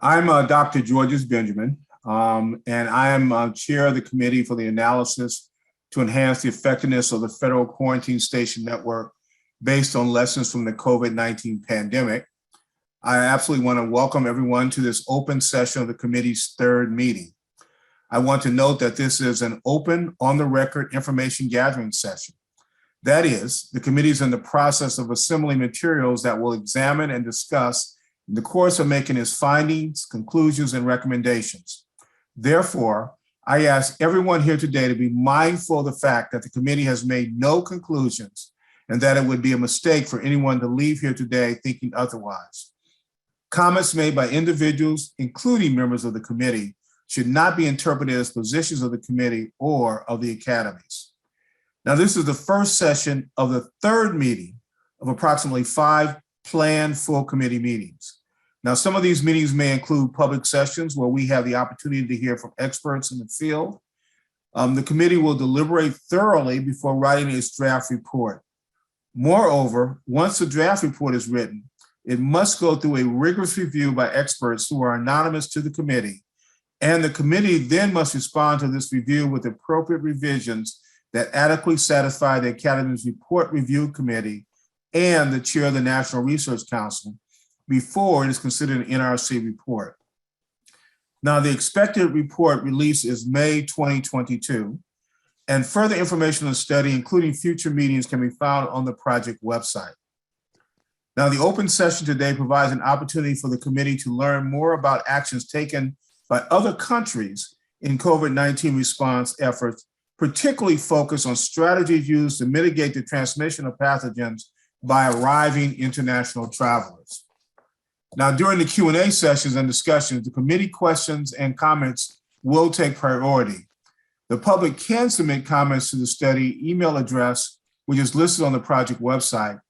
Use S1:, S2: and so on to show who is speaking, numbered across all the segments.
S1: I'm Dr. Georges Benjamin, and I am chair of the Committee for the Analysis to Enhance the Effectiveness of the Federal Quarantine Station Network based on lessons from the COVID-19 pandemic. I absolutely want to welcome everyone to this open session of the committee's third meeting. I want to note that this is an open, on-the-record information gathering session. That is, the committee is in the process of assembling materials that will examine and discuss in the course of making its findings, conclusions, and recommendations. Therefore, I ask everyone here today to be mindful of the fact that the committee has made no conclusions and that it would be a mistake for anyone to leave here today thinking otherwise. Comments made by individuals, including members of the committee, should not be interpreted as positions of the committee or of the academies. Now, this is the first session of the third meeting of approximately 5 planned full committee meetings. Now, some of these meetings may include public sessions where we have the opportunity to hear from experts in the field. The committee will deliberate thoroughly before writing its draft report. Moreover, once the draft report is written, it must go through a rigorous review by experts who are anonymous to the committee, and the committee then must respond to this review with appropriate revisions that adequately satisfy the Academy's Report Review Committee and the chair of the National Research Council before it is considered an NRC report. Now, the expected report release is May 2022, and further information on the study, including future meetings, can be found on the project website. Now, the open session today provides an opportunity for the committee to learn more about actions taken by other countries in COVID-19 response efforts, particularly focused on strategies used to mitigate the transmission of pathogens by arriving international travelers. Now, during the Q&A sessions and discussions, the committee questions and comments will take priority. The public can submit comments to the study email address, which is listed on the project website,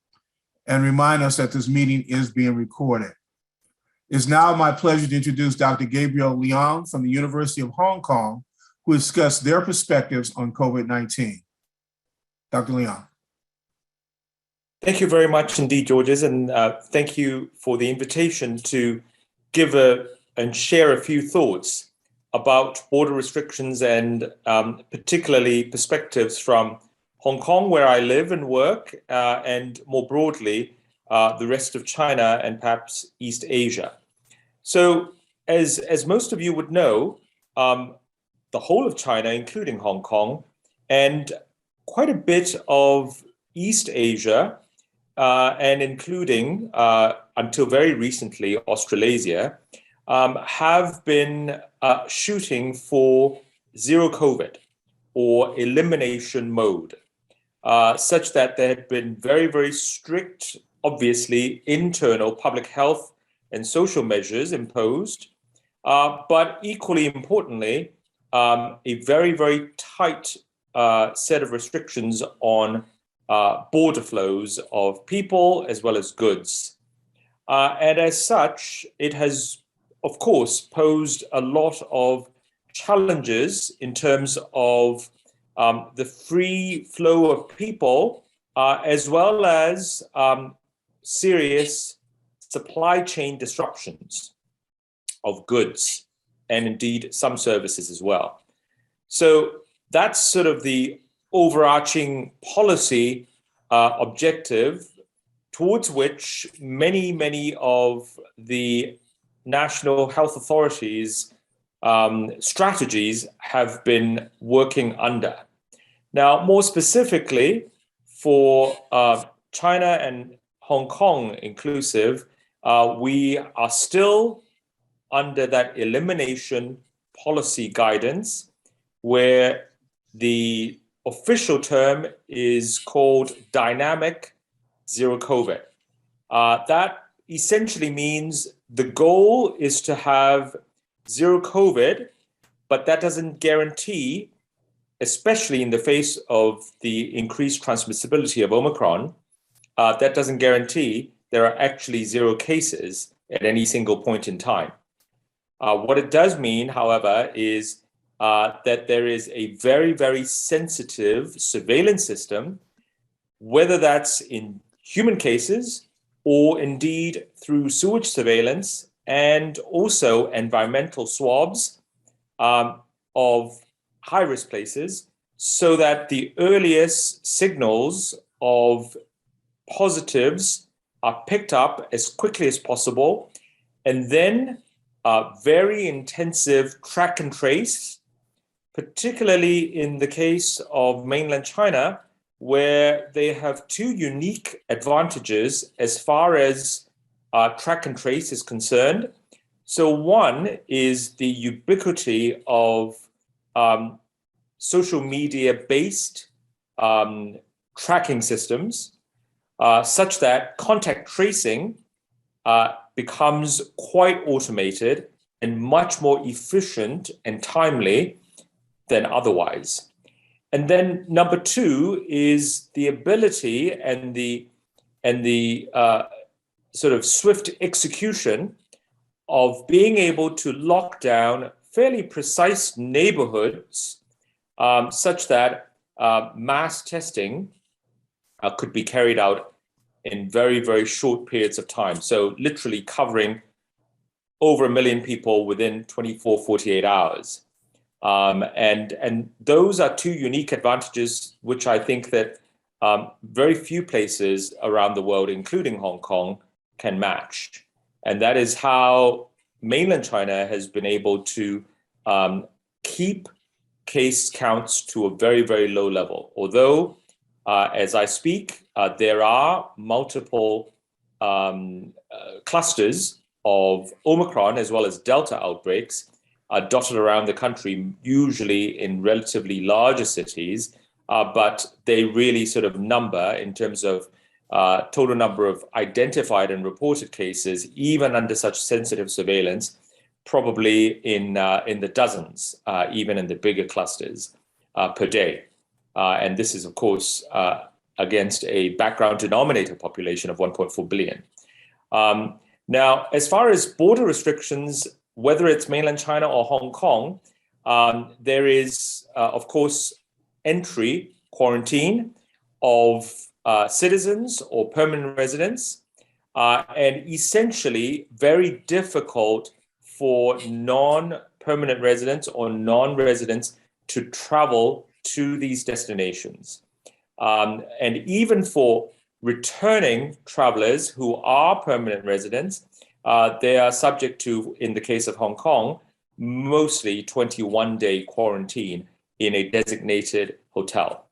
S1: and remind us that this meeting is being recorded. It's now my pleasure to introduce Dr. Gabriel Leong from the University of Hong Kong, who will discuss their perspectives on COVID-19. Dr. Leong.
S2: Thank you very much indeed, Georges, and thank you for the invitation to give and share a few thoughts about border restrictions and particularly perspectives from Hong Kong, where I live and work, and more broadly, the rest of China and perhaps East Asia. So as most of you would know, the whole of China, including Hong Kong, and quite a bit of East Asia, and including, until very recently, Australasia, have been shooting for zero COVID or elimination mode, such that there had been very, very strict, obviously, internal public health and social measures imposed, but equally importantly, a very, very tight set of restrictions on border flows of people as well as goods. And as such, it has, of course, posed a lot of challenges in terms of the free flow of people, as well as serious supply chain disruptions of goods and indeed some services as well. So that's sort of the overarching policy objective towards which many of the national health authorities' strategies have been working under. Now, more specifically, for China and Hong Kong inclusive, we are still under that elimination policy guidance, where the official term is called dynamic zero COVID. That essentially means the goal is to have zero COVID, but that doesn't guarantee, especially in the face of the increased transmissibility of Omicron, that doesn't guarantee there are actually zero cases at any single point in time. What it does mean, however, is that there is a very, very sensitive surveillance system, whether that's in human cases or indeed through sewage surveillance and also environmental swabs of high-risk places, so that the earliest signals of positives are picked up as quickly as possible, and then very intensive track and trace, particularly in the case of mainland China, where they have two unique advantages as far as track and trace is concerned. So one is the ubiquity of social media-based tracking systems, such that contact tracing becomes quite automated and much more efficient and timely than otherwise. And then number two is the ability and the sort of swift execution of being able to lock down fairly precise neighborhoods such that mass testing could be carried out in very, very short periods of time. So literally covering over 1 million people within 24, 48 hours. And those are two unique advantages, which I think that very few places around the world, including Hong Kong, can match. And that is how mainland China has been able to keep case counts to a very, very low level. Although, as I speak, there are multiple clusters of Omicron as well as Delta outbreaks dotted around the country, usually in relatively larger cities, but they really sort of number in terms of total number of identified and reported cases, even under such sensitive surveillance, probably in the dozens, even in the bigger clusters per day. And this is, of course, against a background denominator population of 1.4 billion. Now, as far as border restrictions, whether it's mainland China or Hong Kong, there is, of course, entry quarantine of citizens or permanent residents, and essentially very difficult for non-permanent residents or non-residents to travel to these destinations. And even for returning travelers who are permanent residents, they are subject to, in the case of Hong Kong, mostly 21-day quarantine in a designated hotel.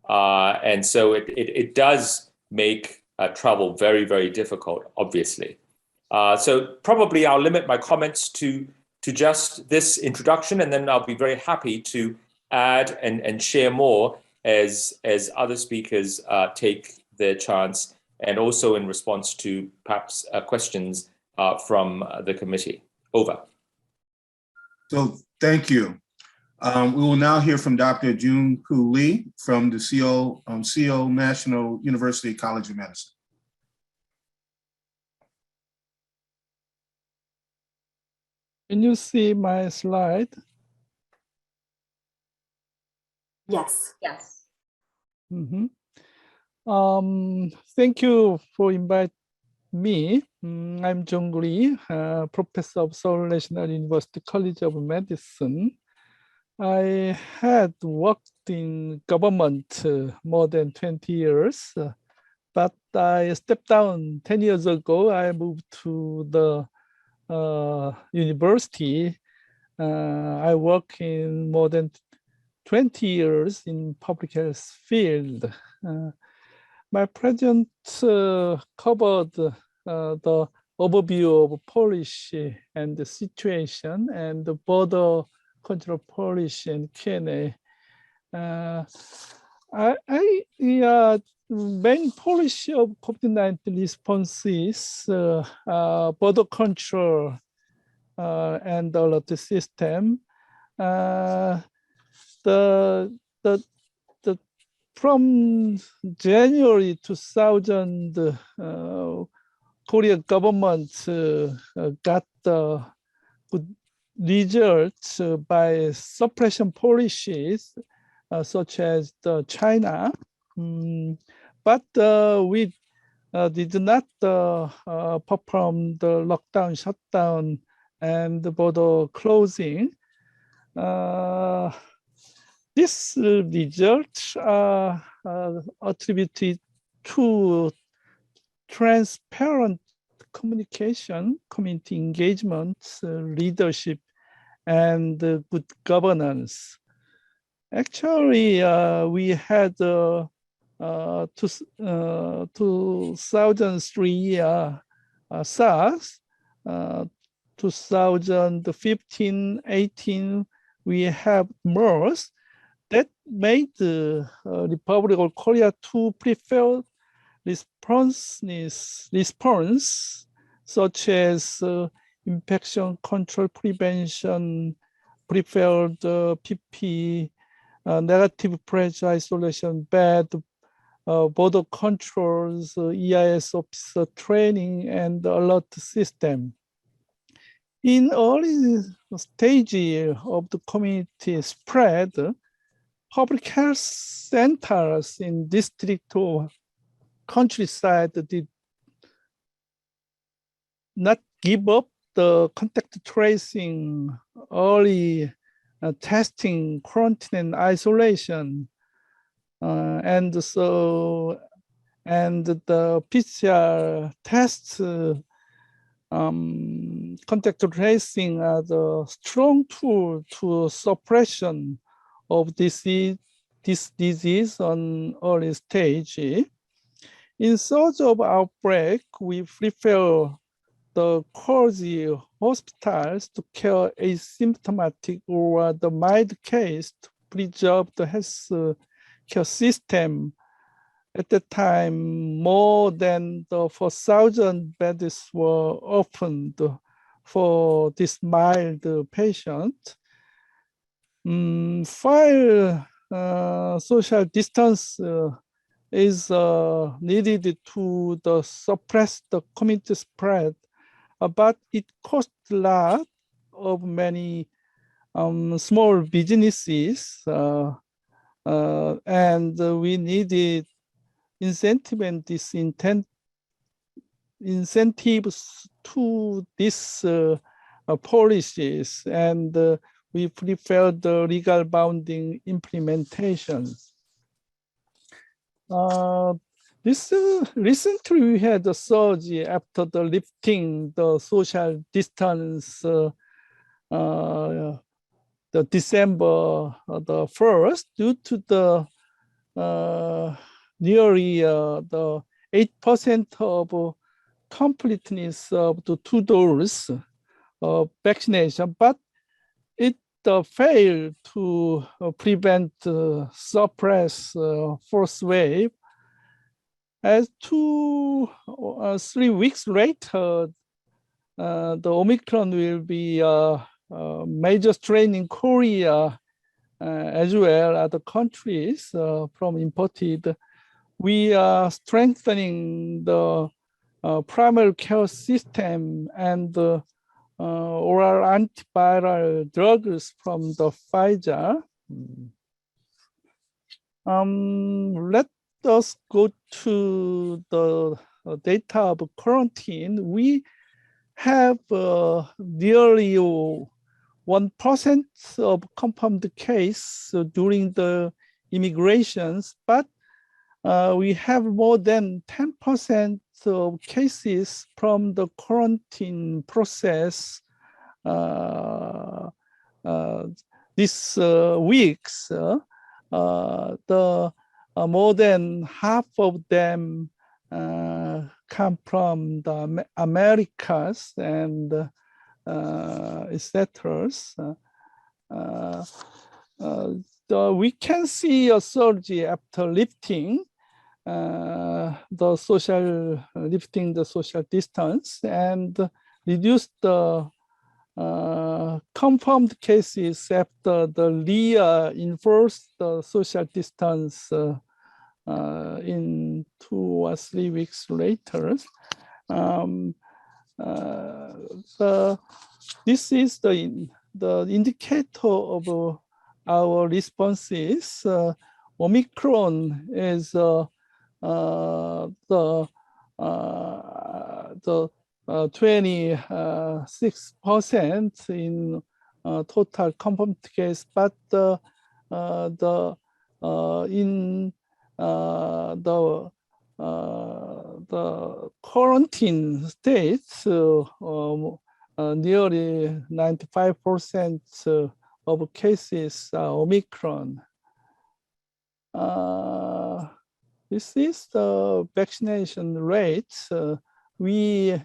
S2: And so it does make travel very, very difficult, obviously. So probably I'll limit my comments to just this introduction, and then I'll be very happy to add and share more as other speakers take their chance, and also in response to perhaps questions from the committee. Over.
S1: So thank you. We will now hear from Dr. Jun-Koo Lee from the Seoul National University College of Medicine.
S3: Can you see my slide?
S4: Yes. Yes.
S3: Mm-hmm. Thank you for inviting me. I'm Jung Lee, professor of Seoul National University College of Medicine. I had worked in government more than 20 years, but I stepped down 10 years ago. I moved to the university. I work in more than 20 years in public health field. My present covered the overview of policy and the situation and the border control policy and Q&A. Main policy of COVID-19 response is border control and the alert system. From January 2000, Korea government got the good results by suppression policies, such as China. But with did not perform the lockdown, shutdown, and border closing. This result attributed to transparent communication, community engagement, leadership, and good governance. Actually, we had 2003 SARS, 2015, 18, we have MERS. That made the Republic of Korea to prefer response such as infection control prevention, prepared PP, negative pressure isolation bed, border controls, EIS officer training, and alert system. In early stage of the community spread, public health centers in district or countryside did not give up the contact tracing, early testing, quarantine, and isolation. And the PCR tests, contact tracing are the strong tool to suppression of this disease on early stage. In search of outbreak, we prefer the quasi hospitals to care asymptomatic or the mild case to preserve the health care system. At the time, more than 4,000 beds were opened for this mild patient. While social distance is needed to suppress the community spread, but it costs a lot of many small businesses, and we needed incentive and incentives to these policies, and we prefer the legal bounding implementation. Recently, we had a surge after the lifting the social distance, the December the 1st, due to the nearly the 8% of completeness of the 2 doses of vaccination, but it failed to prevent suppress first wave. As 2 or 3 weeks later, the Omicron will be a major strain in Korea as well as the countries from imported. We are strengthening the primary care system and oral antiviral drugs from the Pfizer. Let us go to the data of quarantine. We have nearly 1% of confirmed case during the immigrations, but we have more than 10% of cases from the quarantine process this weeks. More than half of them come from the Americas and etc. We can see a surge after lifting the social distance and reduce the confirmed cases after the enforced the social distance in 2 or 3 weeks later. This is the indicator of our responses. Omicron is the the 26% in total confirmed case, but in the quarantine states, nearly 95% of cases are Omicron. This is the vaccination rate. We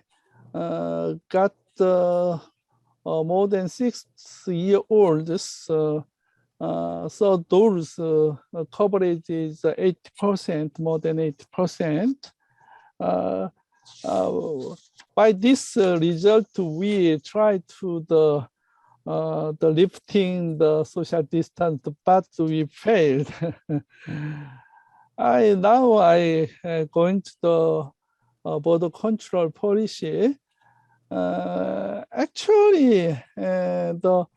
S3: got more than 6-year-olds. So those coverage is 80%, more than 80%. By this result, we try to the lifting the social distance, but we failed. Now I going to the border control policy. Actually, the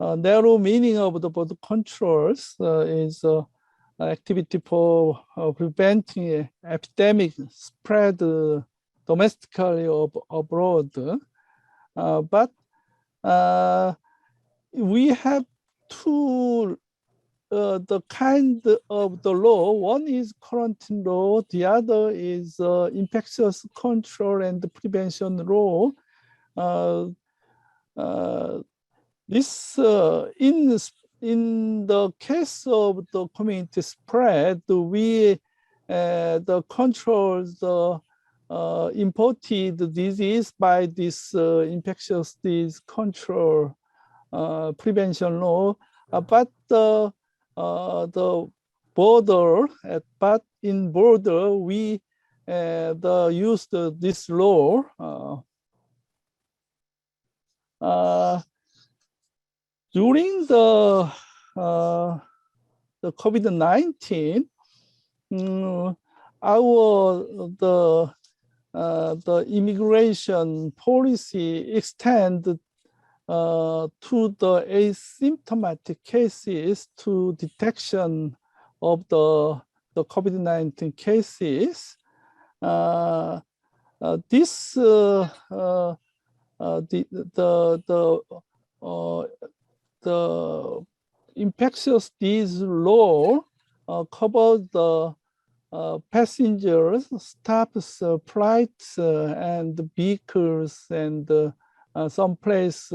S3: narrow meaning of the border controls is activity for preventing epidemic spread domestically or abroad. But we have two the kind of the law. One is quarantine law, the other is infectious control and prevention law. This in the case of the community spread, we the controls the imported disease by this infectious disease control prevention law, but the border, but in border we used this law. During the COVID-19, the immigration policy extended to the asymptomatic cases to detection of the COVID-19 cases. The infectious disease law covers the passengers, staffs, flights, and vehicles, and some place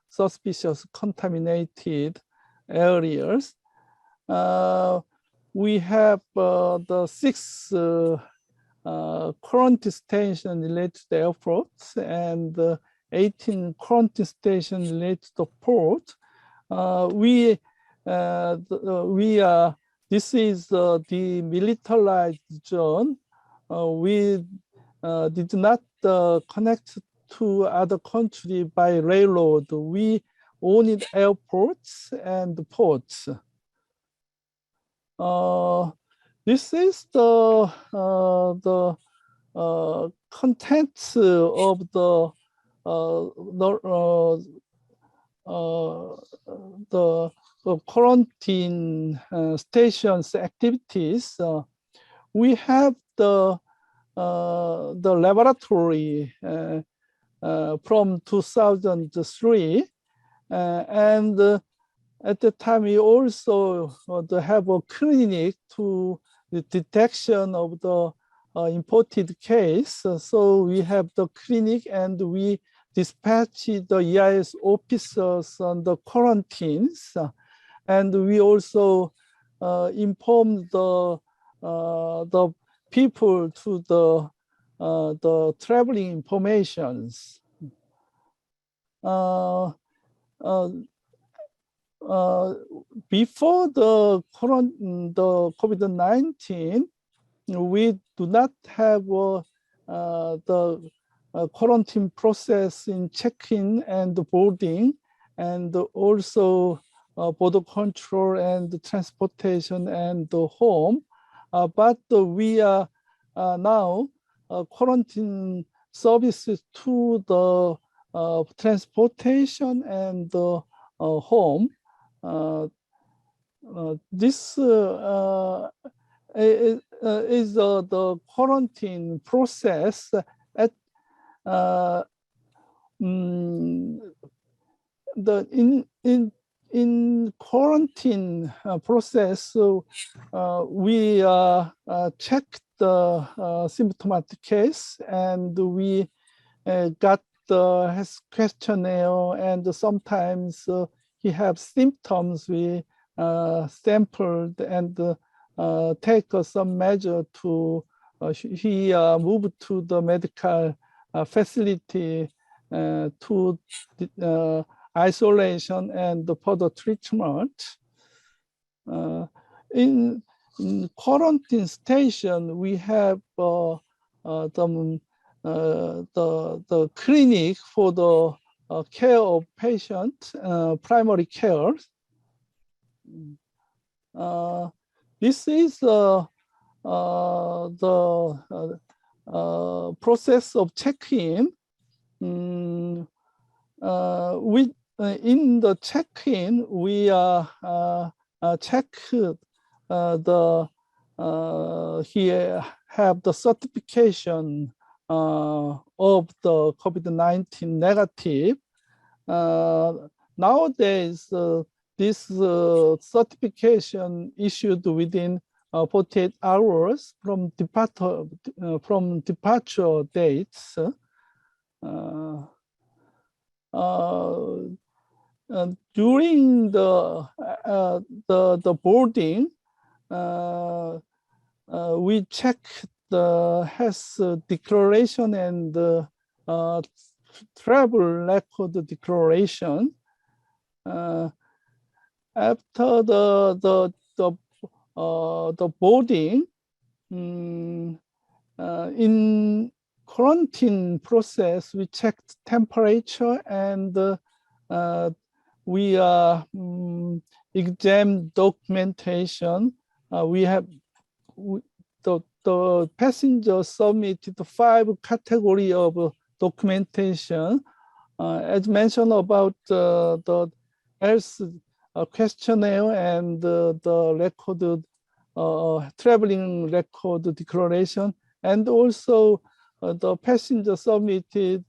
S3: suspicious contaminated areas. We have the 6 quarantine stations related to the airports and 18 quarantine stations related to the port. This is the demilitarized zone. We did not connect to other country by railroad. We owned airports and ports. This is the contents of the quarantine stations activities. We have the laboratory from 2003, and at the time we also have a clinic to the detection of the imported case. So we have the clinic and we dispatch the EIS officers on the quarantines, and we also inform the people to the traveling informations. Before the COVID-19, we do not have the quarantine process in check-in and boarding, and also border control and transportation and the home. But we are now quarantine services to the transportation and the home. This is the quarantine process at in quarantine process. So we check the symptomatic case, and we got the questionnaire, and sometimes he have symptoms. We sampled and take some measure to he moved to the medical facility to isolation and further treatment. In quarantine station, we have the clinic for the care of patient, primary care. This is the process of check-in. In the check-in, we check he have the certification of the COVID-19 negative. Nowadays, this certification issued within 48 hours from departure dates. During the boarding, we check the health declaration and travel record declaration. After the boarding, in quarantine process, we checked temperature, and we exam documentation. We have the passenger submitted 5 category of documentation. As mentioned about the health questionnaire and the recorded traveling record declaration, and also the passenger submitted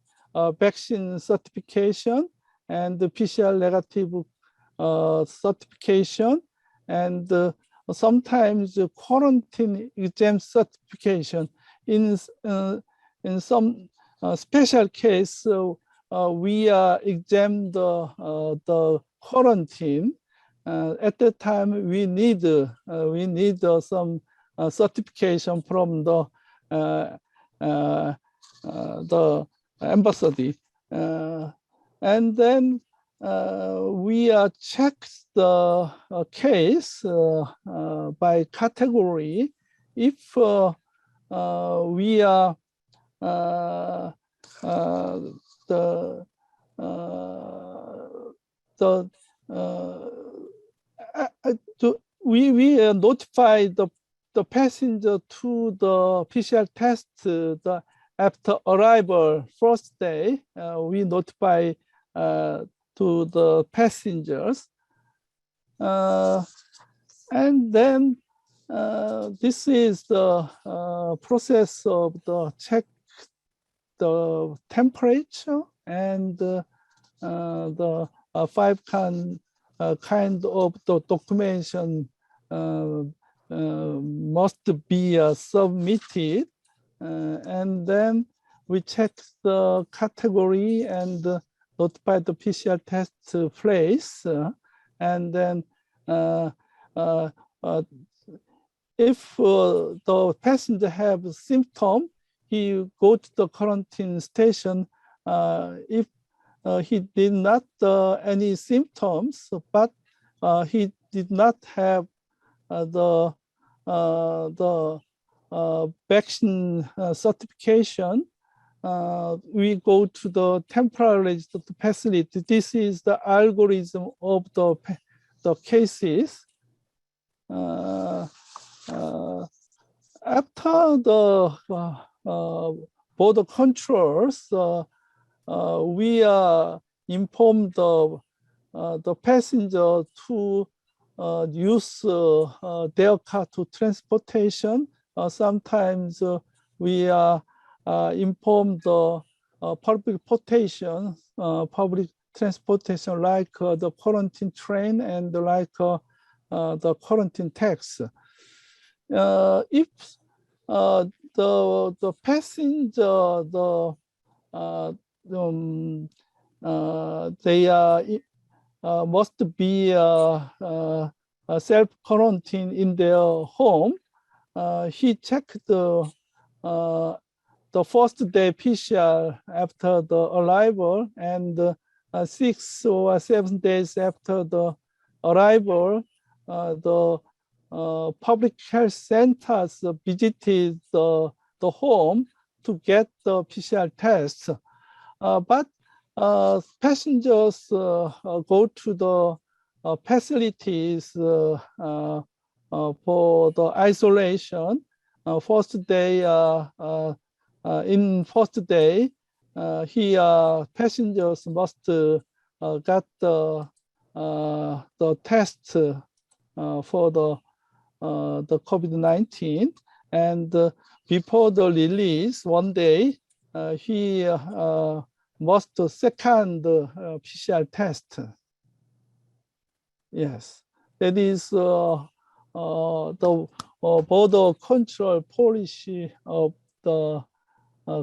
S3: vaccine certification and the PCR negative certification, and sometimes the quarantine exam certification. In some special case, we examine the quarantine. At that time, we need some certification from the embassy, and then we check the case by category. If we are we notify the passenger to the PCR test after arrival first day. We notify to the passengers, and then this is the process of the check the temperature, and the 5 kind of the documentation must be submitted, and then we check the category and notify the PCR test place, and then if the passenger have a symptom, he go to the quarantine station. If he did not any symptoms, but he did not have the vaccine certification, we go to the temporary registered facility. This is the algorithm of the cases. After the border controls, we inform the passenger to use their car to transportation. Sometimes we inform the public transportation like the quarantine train and like the quarantine tax. If the passenger they must be self-quarantine in their home. He checked the first day PCR after the arrival, and 6 or 7 days after the arrival, the public health centers visited the home to get the PCR test. But passengers go to the facilities for the isolation. First day, passengers must get the test for the COVID-19, and before the release, one day he must second PCR test. Yes, that is the border control policy of the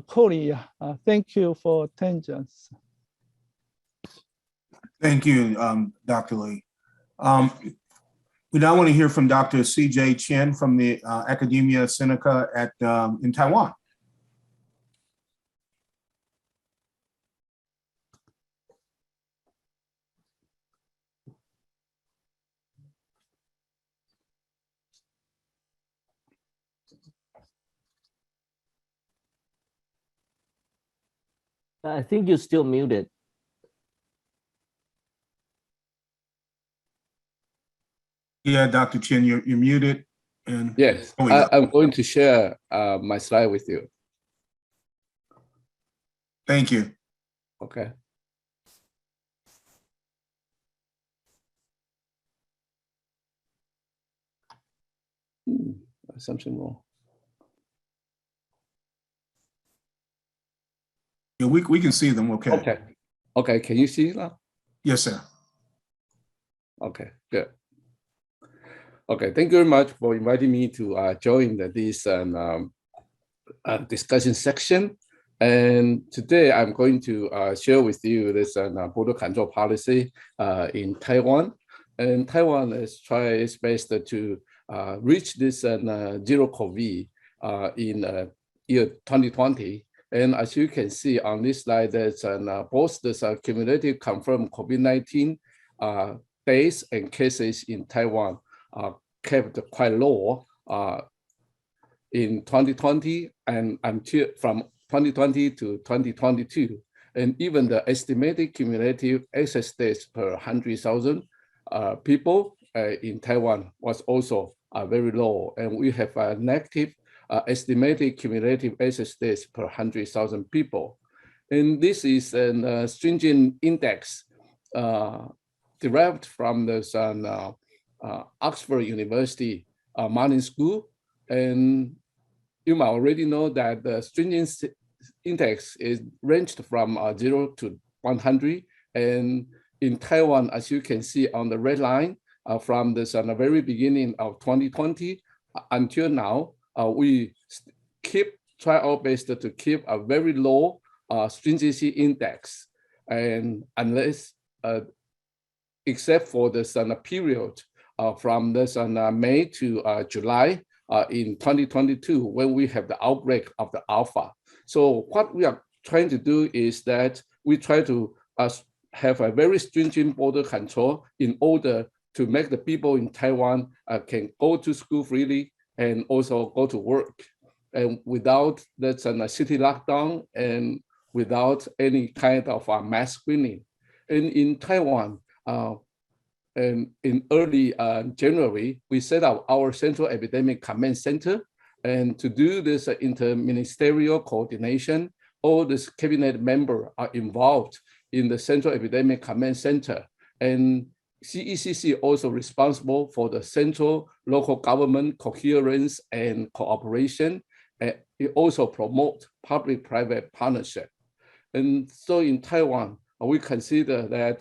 S3: Korea. Thank you for attention.
S1: Thank you, Dr. Lee. We now want to hear from Dr. C.J. Chen from the Academia Sinica in Taiwan.
S5: I think you're still muted.
S1: Yeah, Dr. Chen, you're muted. And
S6: yes, I'm going to share my slide with you.
S1: Thank you.
S6: Okay. Something wrong.
S1: Yeah, we can see them. Okay.
S6: Okay. Okay. Can you see now?
S1: Yes, sir.
S6: Okay. Good. Okay. Thank you very much for inviting me to join this discussion section. And today I'm going to share with you this border control policy in Taiwan. And Taiwan has tried its best to reach this zero COVID in year 2020. And as you can see on this slide, there's both this cumulative confirmed COVID-19 days and cases in Taiwan kept quite low in 2020 and until from 2020 to 2022. And even the estimated cumulative access days per 100,000 people in Taiwan was also very low. And we have a negative estimated cumulative access days per 100,000 people. And this is a stringent index derived from the Oxford University Martin School. And you might already know that the stringent index is ranged from 0 to 100. And in Taiwan, as you can see on the red line, from the very beginning of 2020 until now, we try our best to keep a very low stringency index, and unless except for the period from the May to July in 2022, when we have the outbreak of the Alpha. So what we are trying to do is that we try to have a very stringent border control in order to make the people in Taiwan can go to school freely and also go to work, and without that's a city lockdown and without any kind of mass screening. And in Taiwan, and in early January, we set up our Central Epidemic Command Center, and to do this interministerial coordination, all the cabinet members are involved in the Central Epidemic Command Center. And CECC also responsible for the central local government coherence and cooperation. And it also promotes public-private partnership. And so in Taiwan, we consider that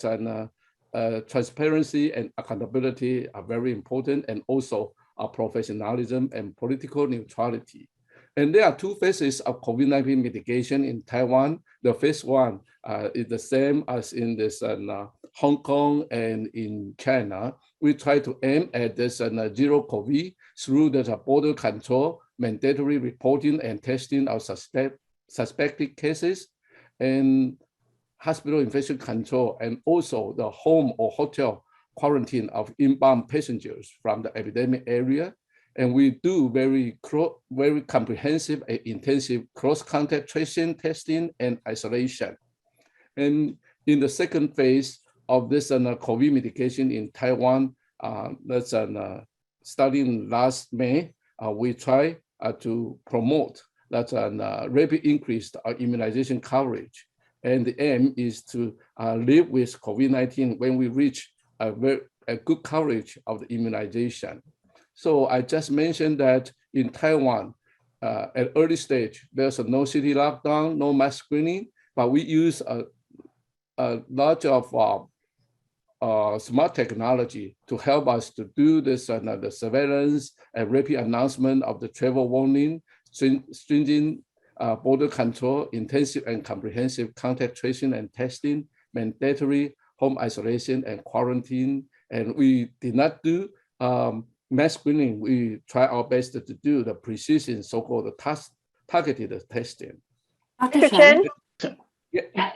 S6: transparency and accountability are very important, and also professionalism and political neutrality. And there are two phases of COVID-19 mitigation in Taiwan. The first one is the same as in this Hong Kong and in China. We try to aim at this zero COVID through the border control, mandatory reporting and testing of suspected cases, and hospital infection control, and also the home or hotel quarantine of inbound passengers from the epidemic area. And we do very comprehensive and intensive cross-contact tracing, testing, and isolation. And in the second phase of this COVID mitigation in Taiwan, that's starting last May, we try to promote that rapid increase of immunization coverage. And the aim is to live with COVID-19 when we reach a good coverage of the immunization. So I just mentioned that in Taiwan, at early stage, there's no city lockdown, no mass screening, but we use a lot of smart technology to help us to do this the surveillance and rapid announcement of the travel warning, stringent border control, intensive and comprehensive contact tracing and testing, mandatory home isolation and quarantine. And we did not do mass screening. We try our best to do the precision, so-called targeted testing.
S5: Mr. Chen,
S6: Yeah.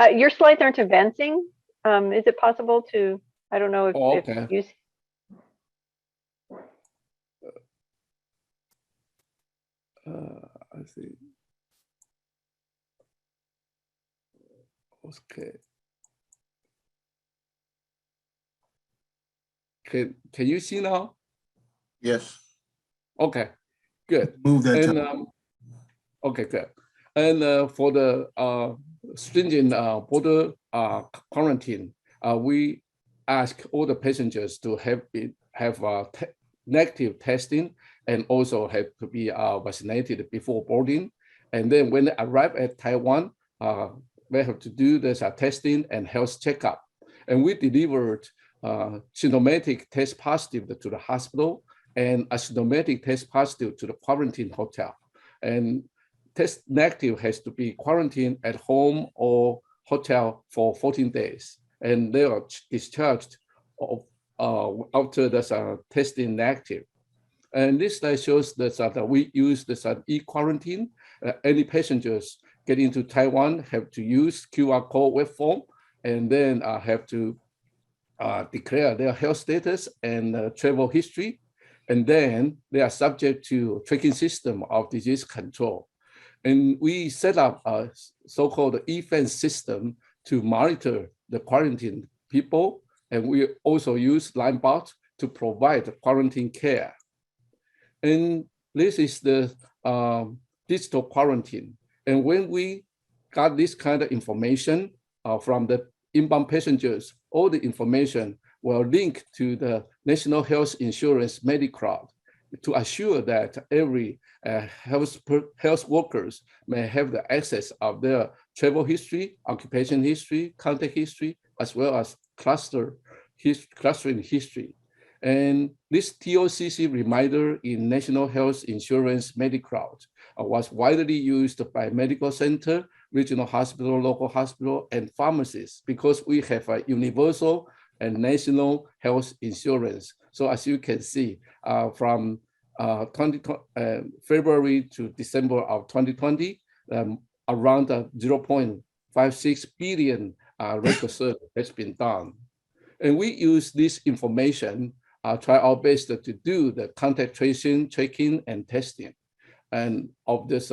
S5: your slides aren't advancing. Is it possible to, I don't know if,
S6: Okay.
S5: if you,
S6: I see. Okay. Can you see now?
S1: Yes.
S6: Okay, good.
S1: Move that.
S6: And okay, good. And for the stringent border quarantine, we ask all the passengers to have negative testing, and also have to be vaccinated before boarding. And then when they arrive at Taiwan, they have to do this testing and health checkup. And we delivered symptomatic test positive to the hospital and asymptomatic test positive to the quarantine hotel. And test negative has to be quarantined at home or hotel for 14 days. And they are discharged after the testing negative. And this slide shows that we use this e-quarantine. Any passengers get into Taiwan have to use QR code web form, and then have to declare their health status and travel history. And then they are subject to tracking system of disease control. And we set up a so-called e-fence system to monitor the quarantine people. And we also use LineBot to provide quarantine care. And this is the digital quarantine. And when we got this kind of information from the inbound passengers, all the information will link to the National Health Insurance MediCloud to assure that every health workers may have the access of their travel history, occupation history, contact history, as well as clustering history. And this TOCC reminder in National Health Insurance MediCloud was widely used by medical center, regional hospital, local hospital, and pharmacies, because we have a universal and national health insurance. So as you can see, from February to December of 2020, around 0.56 billion record search has been done. And we use this information, try our best to do the contact tracing, checking, and testing, and of this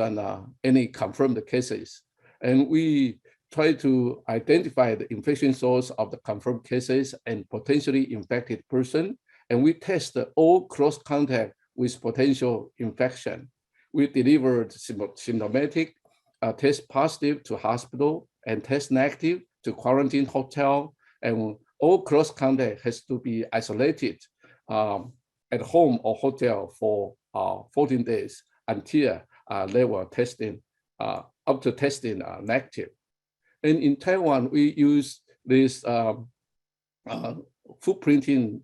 S6: any confirmed cases. And we try to identify the infection source of the confirmed cases and potentially infected person. And we test all cross contact with potential infection. We delivered symptomatic test positive to hospital and test negative to quarantine hotel. And all close contact has to be isolated at home or hotel for 14 days until they were testing, after testing negative. And in Taiwan, we use this footprinting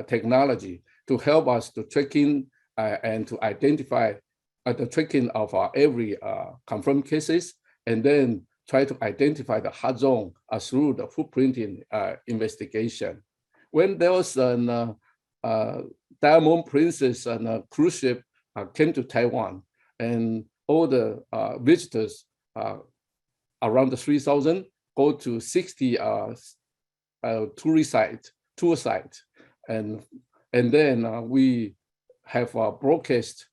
S6: technology to help us to tracking and to identify the tracking of every confirmed cases, and then try to identify the hot zone through the footprinting investigation. When there was an Diamond Princess and a cruise ship came to Taiwan, and all the visitors, around the 3,000, go to 60 tour sites, and then we have self-broadcast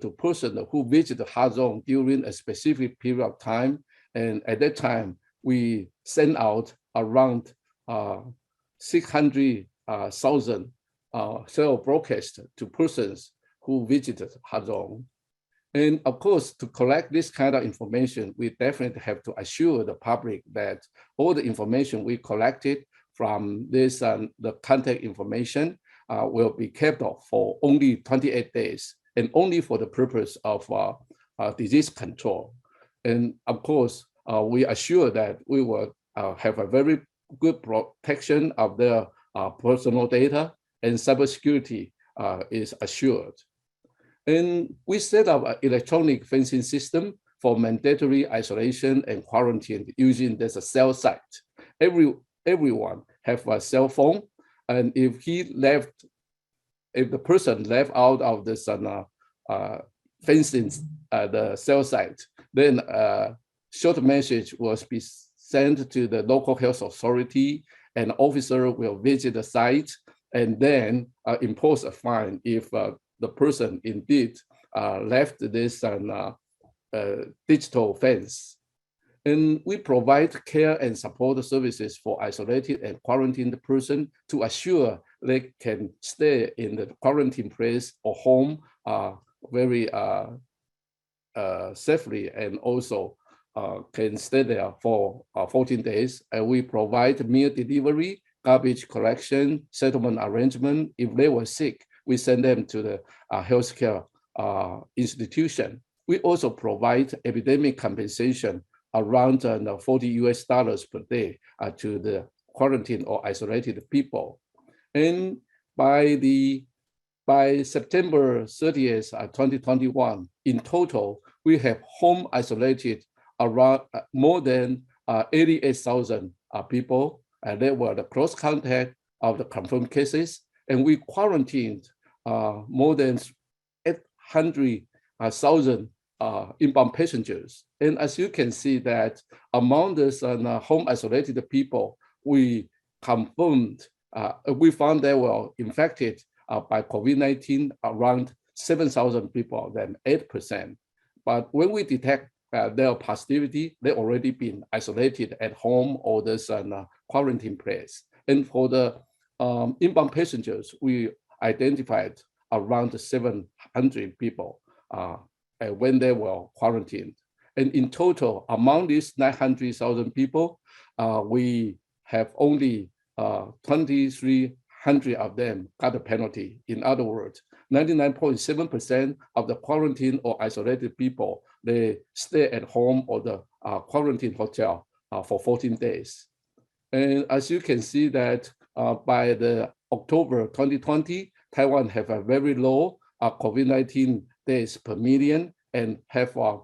S6: to person who visit the hot zone during a specific period of time. And at that time, we send out around 600,000 self-broadcast to persons who visited hot zone. And of course, to collect this kind of information, we definitely have to assure the public that all the information we collected from this the contact information will be kept for only 28 days and only for the purpose of disease control. And of course, we assure that we will have a very good protection of their personal data, and cybersecurity is assured. And we set up an electronic fencing system for mandatory isolation and quarantine using this cell site. Everyone have a cell phone, and if the person left out of this fencing the cell site, then a short message will be sent to the local health authority, and officer will visit the site and then impose a fine if the person indeed left this digital fence. And we provide care and support services for isolated and quarantined person to assure they can stay in the quarantine place or home very safely, and also can stay there for 14 days. And we provide meal delivery, garbage collection, settlement arrangement. If they were sick, we send them to the healthcare institution. We also provide epidemic compensation around $40 per day to the quarantined or isolated people. And by September 30th, 2021, in total, we have home isolated around more than 88,000 people, and they were the close contact of the confirmed cases. And we quarantined more than 800,000 inbound passengers. And as you can see that among this home isolated people, we confirmed, we found they were infected by COVID-19 around 7,000 people, then 8%. But when we detect their positivity, they already been isolated at home or this quarantine place. And for the inbound passengers, we identified around 700 people when they were quarantined. And in total, among these 900,000 people, we have only 2,300 of them got a penalty. In other words, 99.7% of the quarantine or isolated people, they stay at home or the quarantine hotel for 14 days. And as you can see that by the October 2020, Taiwan have a very low COVID-19 days per million and have a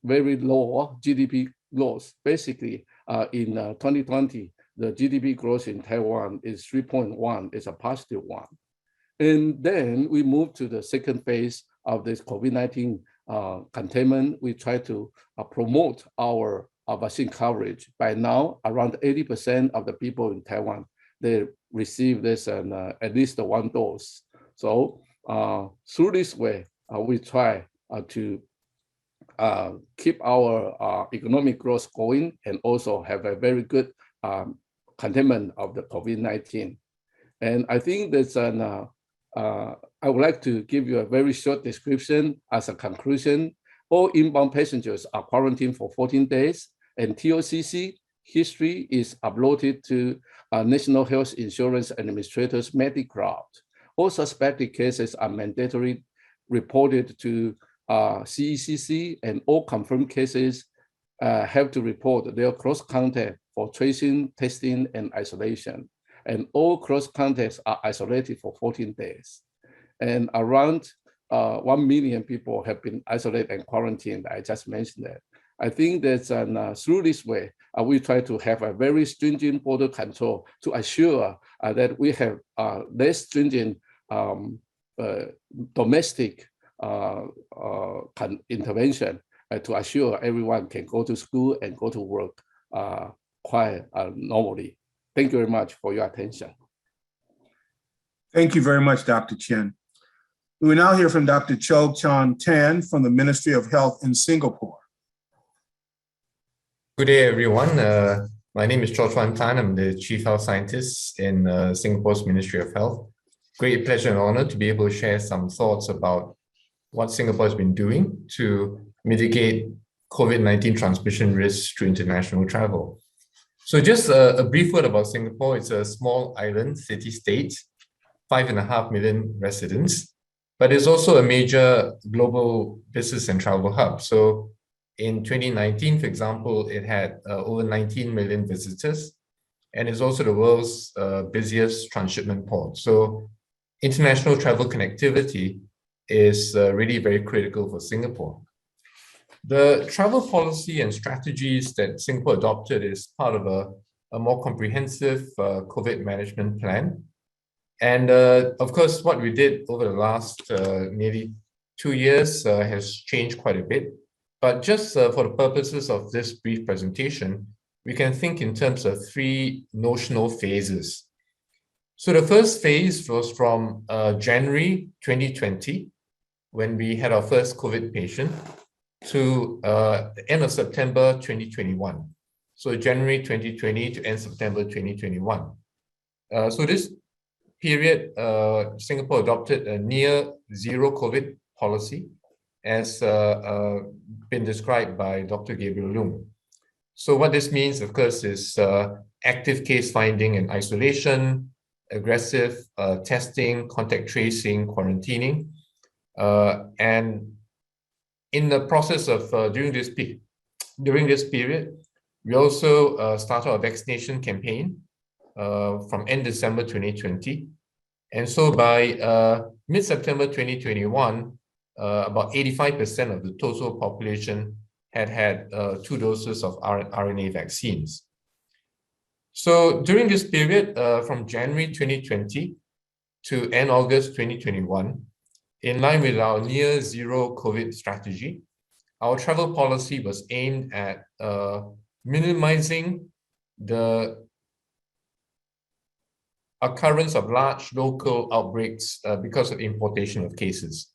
S6: very low GDP growth. Basically, in 2020, the GDP growth in Taiwan is 3.1, it's a positive one. And then we move to the second phase of this COVID-19 containment. We try to promote our vaccine coverage. By now, around 80% of the people in Taiwan, they receive this at least one dose. So through this way, we try to keep our economic growth going and also have a very good containment of the COVID-19. And I think that's I would like to give you a very short description as a conclusion. All inbound passengers are quarantined for 14 days, and TOCC history is uploaded to National Health Insurance Administrator's MediCloud. All suspected cases are mandatorily reported to CECC, and all confirmed cases have to report their close contact for tracing, testing, and isolation. And all close contacts are isolated for 14 days. And around 1 million people have been isolated and quarantined. I just mentioned that. I think that through this way, we try to have a very stringent border control to assure that we have less stringent domestic intervention to assure everyone can go to school and go to work quite normally. Thank you very much for your attention.
S1: Thank you very much, Dr. Chen. We will now hear from Dr. Cho Chan Tan from the Ministry of Health in Singapore.
S7: Good day, everyone. My name is Cho Chuan Tan. I'm the Chief Health Scientist in Singapore's Ministry of Health. Great pleasure and honor to be able to share some thoughts about what Singapore has been doing to mitigate COVID-19 transmission risks through international travel. So just a brief word about Singapore. It's a small island city-state, 5.5 million residents, but it's also a major global business and travel hub. So in 2019, for example, it had over 19 million visitors, and is also the world's busiest transshipment port. So international travel connectivity is really very critical for Singapore. The travel policy and strategies that Singapore adopted is part of a more comprehensive COVID management plan. And of course, what we did over the last nearly 2 years has changed quite a bit. But just for the purposes of this brief presentation, we can think in terms of 3 notional phases. So the first phase was from January 2020, when we had our first COVID patient, to the end of September 2021. So January 2020 to end September 2021. So this period, Singapore adopted a near zero COVID policy, as been described by Dr. Gabriel Leong. So what this means, of course, is active case finding and isolation, aggressive testing, contact tracing, quarantining. And in the process of during this period, we also started our vaccination campaign from end December 2020. And so by mid-September 2021, about 85% of the total population had 2 doses of RNA vaccines. So during this period, from January 2020 to end August 2021, in line with our near zero COVID strategy, our travel policy was aimed at minimizing the occurrence of large local outbreaks because of importation of cases.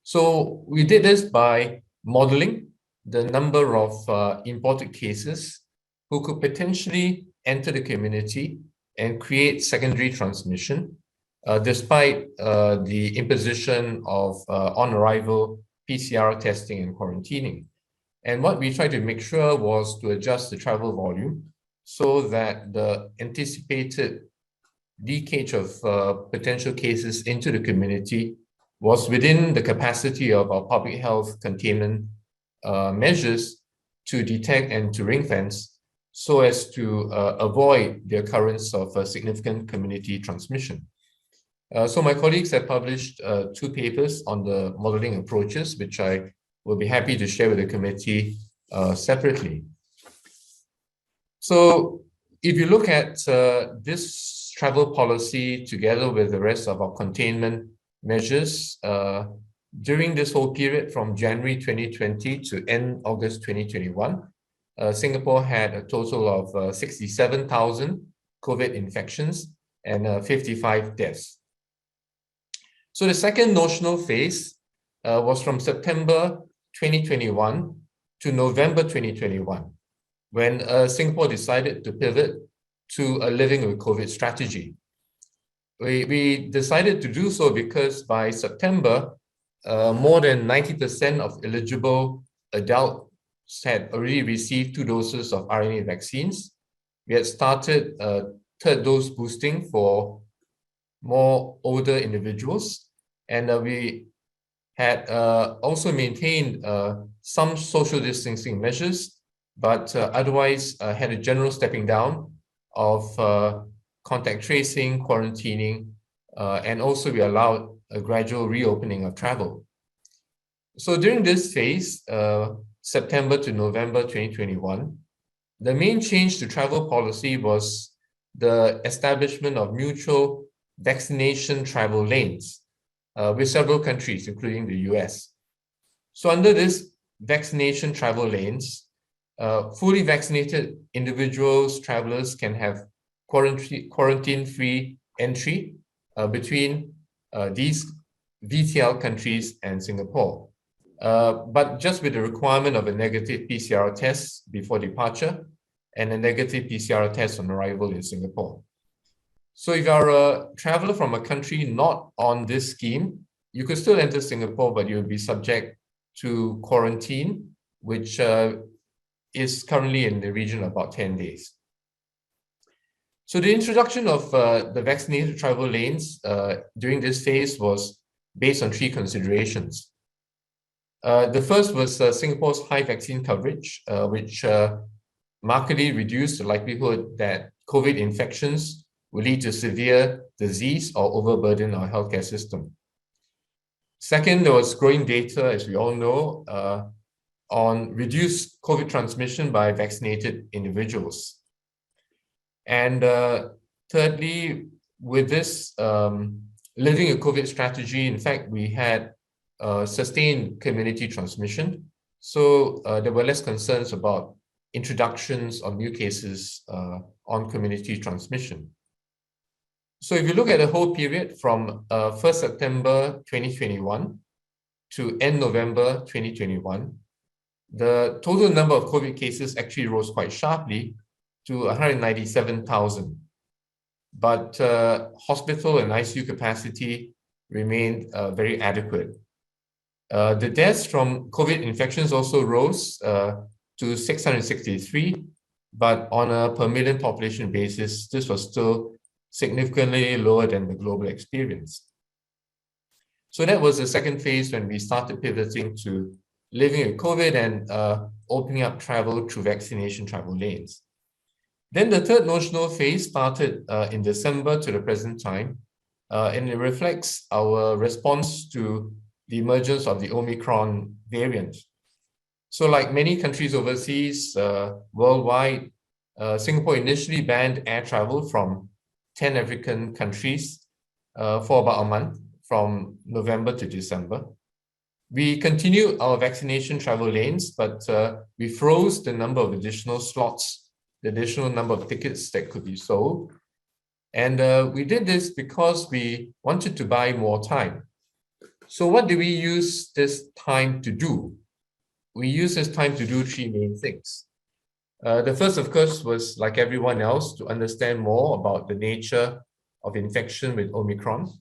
S7: So we did this by modeling the number of imported cases who could potentially enter the community and create secondary transmission, despite the imposition of on-arrival PCR testing and quarantining. And what we tried to make sure was to adjust the travel volume so that the anticipated leakage of potential cases into the community was within the capacity of our public health containment measures to detect and to ring fence, so as to avoid the occurrence of significant community transmission. So my colleagues have published 2 papers on the modeling approaches, which I will be happy to share with the committee separately. So if you look at this travel policy together with the rest of our containment measures, during this whole period from January 2020 to end August 2021, Singapore had a total of 67,000 COVID infections and 55 deaths. So the second notional phase was from September 2021 to November 2021, when Singapore decided to pivot to a living with COVID strategy. We decided to do so because by September, more than 90% of eligible adult had already received 2 doses of RNA vaccines. We had started third dose boosting for more older individuals, and we had also maintained some social distancing measures, but otherwise had a general stepping down of contact tracing, quarantining, and also we allowed a gradual reopening of travel. So during this phase, September to November 2021, the main change to travel policy was the establishment of mutual vaccination travel lanes with several countries, including the US. So under this vaccination travel lanes, fully vaccinated individuals, travelers can have quarantine-free entry between these VTL countries and Singapore. But just with the requirement of a negative PCR test before departure and a negative PCR test on arrival in Singapore. So if you're a traveler from a country not on this scheme, you could still enter Singapore, but you'll be subject to quarantine, which is currently in the region of about 10 days. So the introduction of the vaccinated travel lanes during this phase was based on 3 considerations. The first was Singapore's high vaccine coverage, which markedly reduced the likelihood that COVID infections will lead to severe disease or overburden our healthcare system. Second, there was growing data, as we all know, on reduced COVID transmission by vaccinated individuals. And thirdly, with this living a COVID strategy, in fact, we had sustained community transmission. So there were less concerns about introductions of new cases on community transmission. So if you look at the whole period from 1st September 2021 to end November 2021, the total number of COVID cases actually rose quite sharply to 197,000. But hospital and ICU capacity remained very adequate. The deaths from COVID infections also rose to 663, but on a per million population basis, this was still significantly lower than the global experience. So that was the second phase when we started pivoting to living with COVID and opening up travel through vaccination travel lanes. Then the third notional phase started in December to the present time, and it reflects our response to the emergence of the Omicron variant. So like many countries overseas, worldwide, Singapore initially banned air travel from 10 African countries for about a month, from November to December. We continued our vaccination travel lanes, but we froze the number of additional slots, the additional number of tickets that could be sold. And we did this because we wanted to buy more time. So what do we use this time to do? We use this time to do 3 main things. The first, of course, was, like everyone else, to understand more about the nature of infection with Omicron.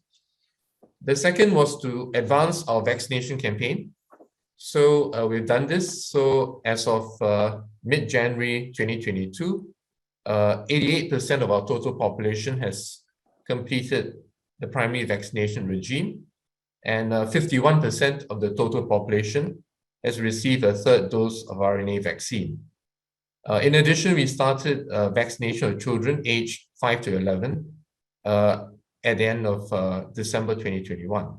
S7: The second was to advance our vaccination campaign. So we've done this. So as of mid-January 2022, 88% of our total population has completed the primary vaccination regime, and 51% of the total population has received a third dose of RNA vaccine. In addition, we started vaccination of children aged 5 to 11 at the end of December 2021.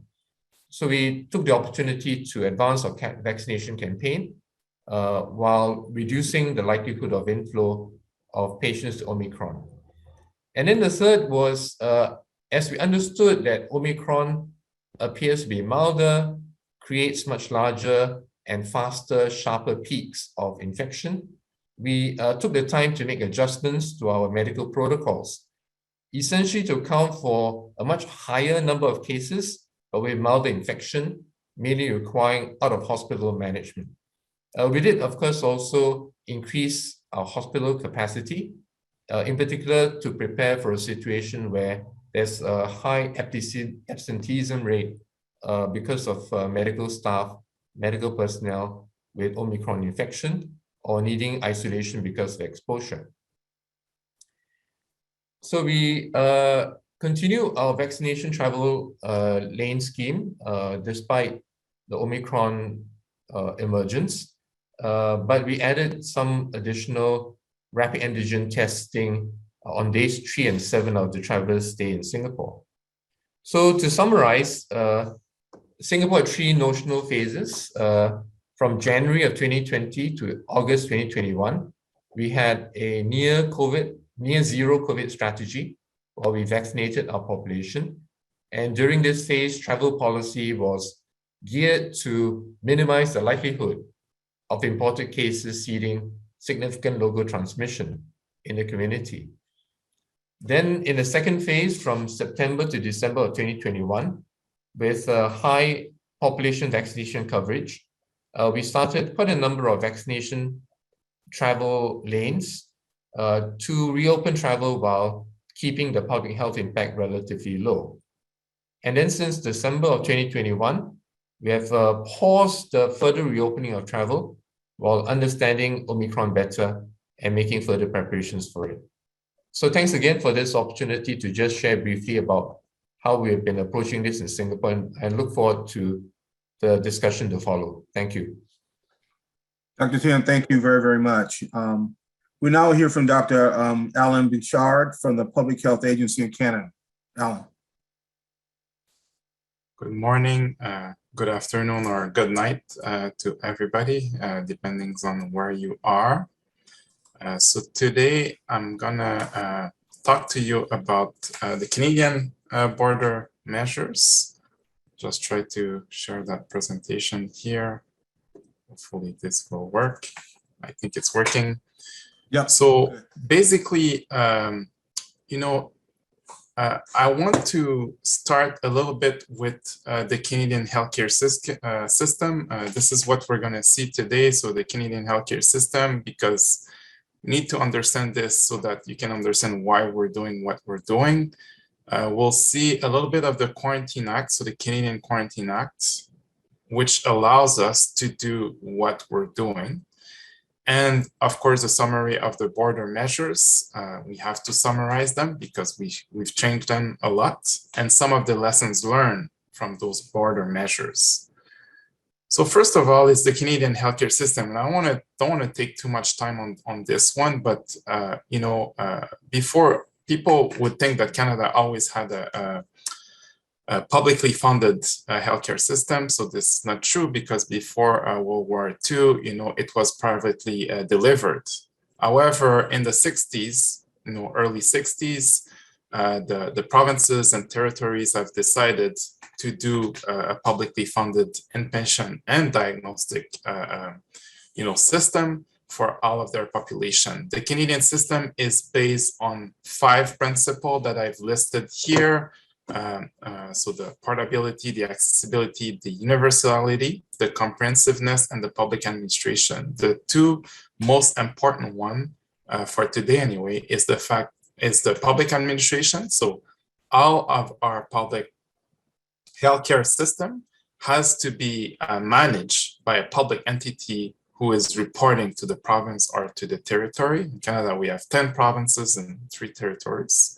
S7: So we took the opportunity to advance our vaccination campaign while reducing the likelihood of inflow of patients to Omicron. And then the third was, as we understood that Omicron appears to be milder, creates much larger and faster, sharper peaks of infection, we took the time to make adjustments to our medical protocols, essentially to account for a much higher number of cases, but with milder infection, mainly requiring out-of-hospital management. We did, of course, also increase our hospital capacity, in particular to prepare for a situation where there's a high absenteeism rate because of medical staff, medical personnel with Omicron infection. or needing isolation because of exposure. So we continue our vaccination travel lane scheme despite the Omicron emergence, but we added some additional rapid antigen testing on days 3 and 7 of the travelers' stay in Singapore. So to summarize, Singapore had 3 notional phases. From January of 2020 to August 2021, we had a near zero COVID strategy while we vaccinated our population. And during this phase, travel policy was geared to minimize the likelihood of imported cases seeding significant local transmission in the community. Then in the second phase, from September to December of 2021, with high population vaccination coverage, we started quite a number of vaccination travel lanes to reopen travel while keeping the public health impact relatively low. And then since December of 2021, we have paused the further reopening of travel while understanding Omicron better and making further preparations for it. So thanks again for this opportunity to just share briefly about how we have been approaching this in Singapore, and I look forward to the discussion to follow. Thank you.
S1: Dr. Tim, thank you very, very much. We now hear from Dr. Alan Bichard from the Public Health Agency in Canada. Alan.
S8: Good morning, good afternoon, or good night to everybody, depending on where you are. So today I'm gonna talk to you about the Canadian border measures. Just try to share that presentation here. Hopefully this will work. I think it's working.
S1: Yeah.
S8: So basically, you know, I want to start a little bit with the Canadian healthcare system. This is what we're going to see today. So the Canadian healthcare system, because we need to understand this so that you can understand why we're doing what we're doing. We'll see a little bit of the Quarantine Act, so the Canadian Quarantine Act, which allows us to do what we're doing. And of course, a summary of the border measures. We have to summarize them because we've changed them a lot, and some of the lessons learned from those border measures. So first of all, is the Canadian healthcare system. And I don't want to take too much time on this one, but you know, before, people would think that Canada always had a publicly funded healthcare system. So this is not true, because before World War II, you know, it was privately delivered. However, in the 60s, you know, early 60s, the provinces and territories have decided to do a publicly funded inpatient and diagnostic, you know, system for all of their population. The Canadian system is based on 5 principles that I've listed here. So the portability, the accessibility, the universality, the comprehensiveness, and the public administration. The 2 most important one for today anyway is the public administration. So all of our public healthcare system has to be managed by a public entity who is reporting to the province or to the territory. In Canada, we have 10 provinces and 3 territories.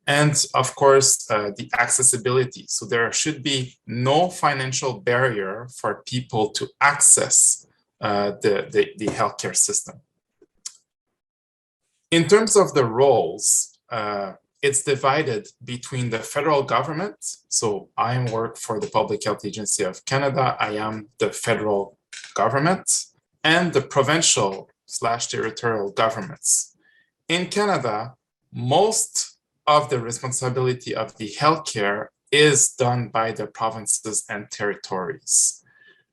S8: And of course, the accessibility. So there should be no financial barrier for people to access the healthcare system. In terms of the roles, it's divided between the federal government. So I work for the Public Health Agency of Canada. I am the federal government, and the provincial/territorial governments. In Canada, most of the responsibility of the healthcare is done by the provinces and territories.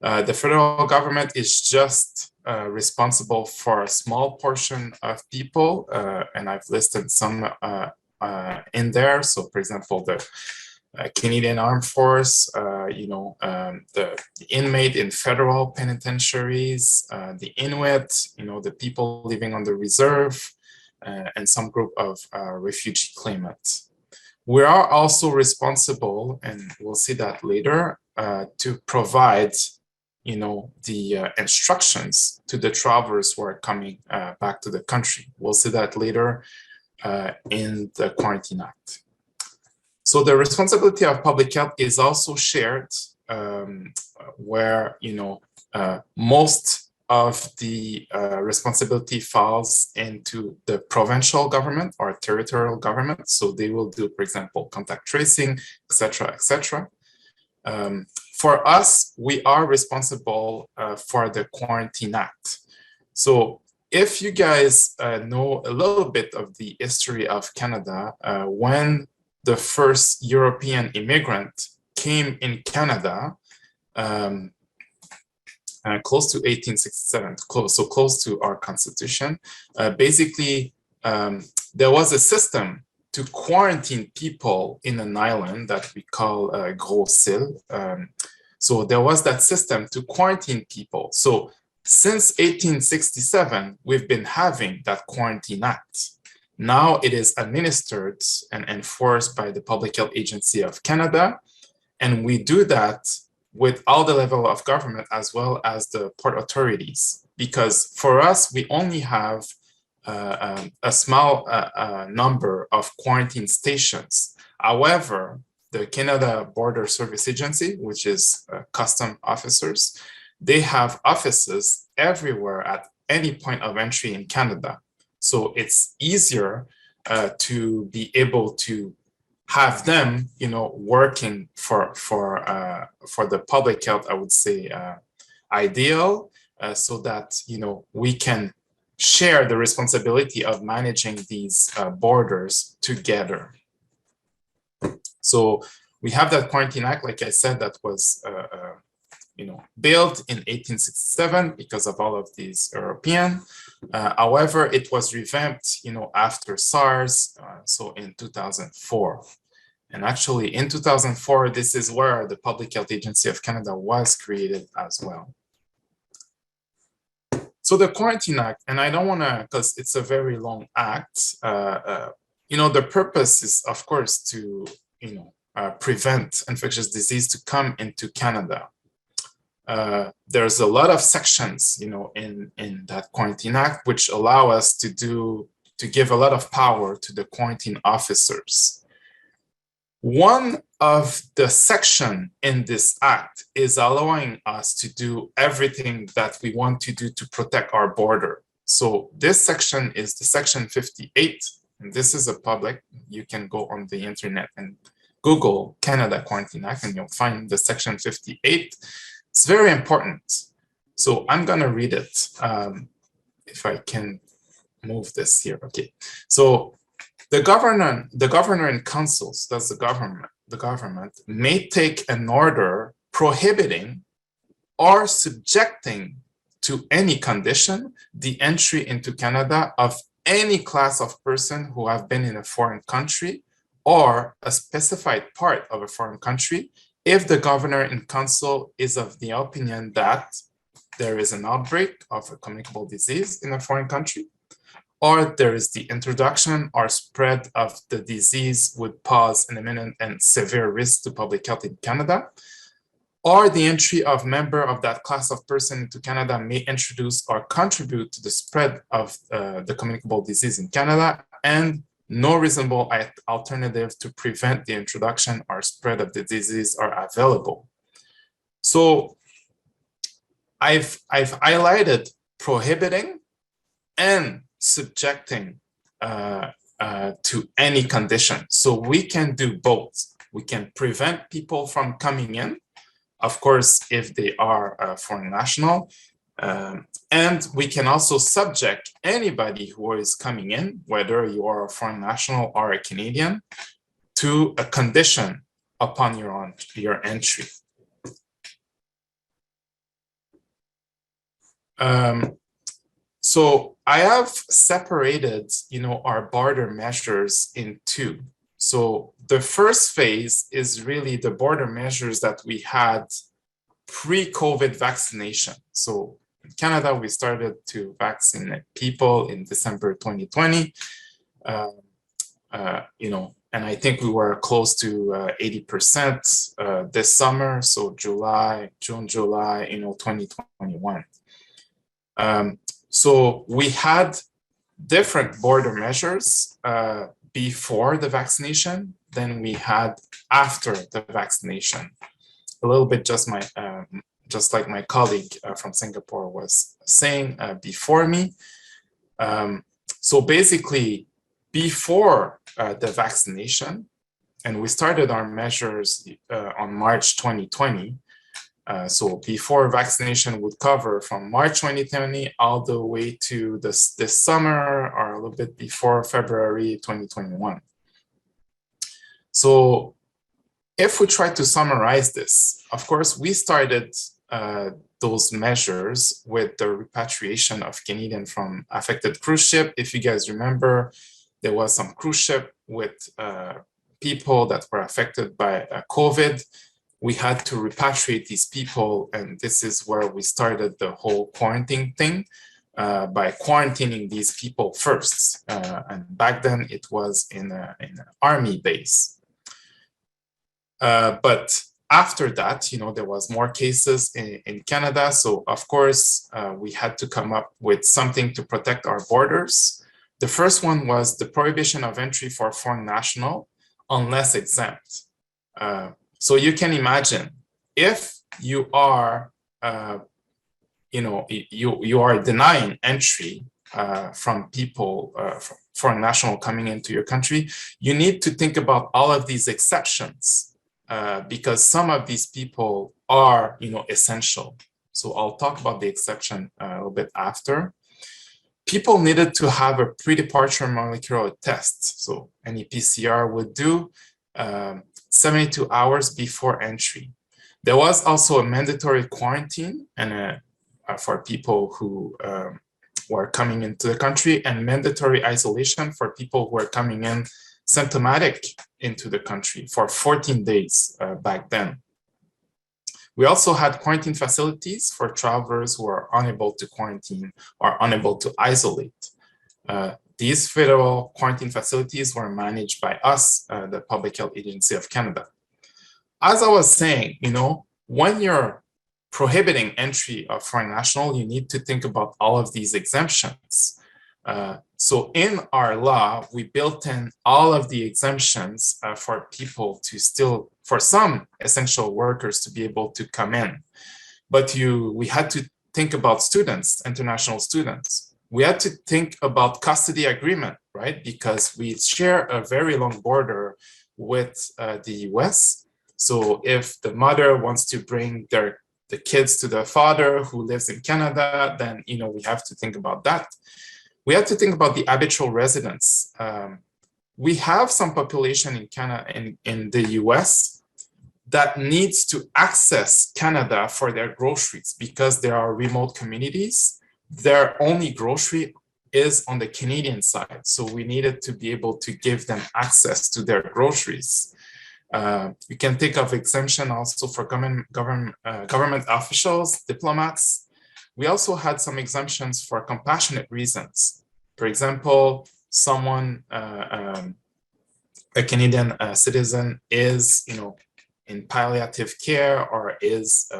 S8: The federal government is just responsible for a small portion of people, and I've listed some in there. So for example, the Canadian Armed Force, you know, the inmate in federal penitentiaries, the Inuit, you know, the people living on the reserve, and some group of refugee claimants. We are also responsible, and we'll see that later, to provide the instructions to the travelers who are coming back to the country. We'll see that later in the Quarantine Act. So the responsibility of public health is also shared, where most of the responsibility falls into the provincial government or territorial government. So they will do, for example, contact tracing, etc., etc. For us, we are responsible for the Quarantine Act. So if you guys know a little bit of the history of Canada, when the first European immigrant came in Canada, close to 1867, close to our constitution, basically there was a system to quarantine people in an island that we call Gros Île. So there was that system to quarantine people. So since 1867, we've been having that Quarantine Act. Now it is administered and enforced by the Public Health Agency of Canada. And we do that with all the level of government as well as the port authorities. Because for us, we only have a small number of quarantine stations. However, the Canada Border Service Agency, which is custom officers, they have offices everywhere at any point of entry in Canada. So it's easier to be able to have them, working for the public health, I would say, ideal, so that, we can share the responsibility of managing these borders together. So we have that Quarantine Act, like I said, that was built in 1867 because of all of these European. However, it was revamped, after SARS, so in 2004. And actually in 2004, this is where the Public Health Agency of Canada was created as well. So the Quarantine Act, and I don't want to, because it's a very long act, the purpose is, of course, to, prevent infectious disease to come into Canada. There's a lot of sections, in that Quarantine Act, which allow us to give a lot of power to the quarantine officers. One of the section in this act is allowing us to do everything that we want to do to protect our border. So this section is the section 58, and this is a public. You can go on the internet and Google Canada Quarantine Act, and you'll find the section 58. It's very important. So I'm going to read it. If I can move this here. Okay. So the governor and councils, that's the government may take an order prohibiting or subjecting to any condition the entry into Canada of any class of person who have been in a foreign country or a specified part of a foreign country if the governor and council is of the opinion that there is an outbreak of a communicable disease in a foreign country, or there is the introduction or spread of the disease would pose an imminent and severe risk to public health in Canada, or the entry of member of that class of person into Canada may introduce or contribute to the spread of the communicable disease in Canada, and no reasonable alternative to prevent the introduction or spread of the disease are available. So I've highlighted prohibiting and subjecting to any condition. So we can do both. We can prevent people from coming in, of course, if they are foreign national, and we can also subject anybody who is coming in, whether you are a foreign national or a Canadian, to a condition upon your entry. So I have separated, our border measures in two. So the first phase is really the border measures that we had pre-COVID vaccination. So in Canada, we started to vaccinate people in December 2020. And I think we were close to 80% this summer. So June, July, 2021. So we had different border measures before the vaccination than we had after the vaccination. A little bit just like my colleague from Singapore was saying before me. So basically, before the vaccination, and we started our measures on March 2020. So before vaccination would cover from March 2020 all the way to this summer, or a little bit before February 2021. So if we try to summarize this, of course, we started those measures with the repatriation of Canadians from affected cruise ship. If you guys remember, there was some cruise ship with people that were affected by COVID. We had to repatriate these people, and this is where we started the whole quarantine thing by quarantining these people first. And back then it was in an army base. But after that, there was more cases in Canada. So of course, we had to come up with something to protect our borders. The first one was the prohibition of entry for foreign national unless exempt. So you can imagine if you are, you are denying entry from people, from foreign national coming into your country, you need to think about all of these exceptions because some of these people are, essential. So I'll talk about the exception a little bit after. People needed to have a pre-departure molecular test. So any PCR would do 72 hours before entry. There was also a mandatory quarantine and for people who were coming into the country, and mandatory isolation for people who are coming in symptomatic into the country for 14 days back then. We also had quarantine facilities for travelers who are unable to quarantine or unable to isolate. These federal quarantine facilities were managed by us, the Public Health Agency of Canada. As I was saying, when you're prohibiting entry of foreign national, you need to think about all of these exemptions. So in our law, we built in all of the exemptions for people to still, for some essential workers to be able to come in. But we had to think about students, international students. We had to think about custody agreement, right? Because we share a very long border with the US. So if the mother wants to bring the kids to the father who lives in Canada, then we have to think about that. We have to think about the habitual residents. We have some population in Canada, in the US, that needs to access Canada for their groceries because there are remote communities. Their only grocery is on the Canadian side. So we needed to be able to give them access to their groceries. You can think of exemption also for government officials, diplomats. We also had some exemptions for compassionate reasons. For example, someone, a Canadian citizen is, in palliative care or is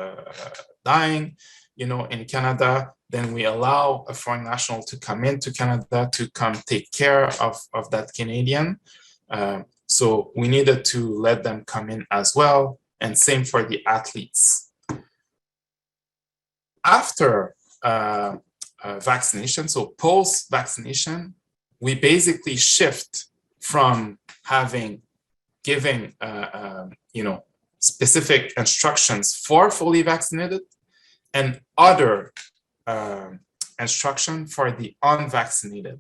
S8: dying, in Canada, then we allow a foreign national to come into Canada to come take care of that Canadian. So we needed to let them come in as well, and same for the athletes. After vaccination, so post-vaccination, we basically shift from giving specific instructions for fully vaccinated and other instruction for the unvaccinated.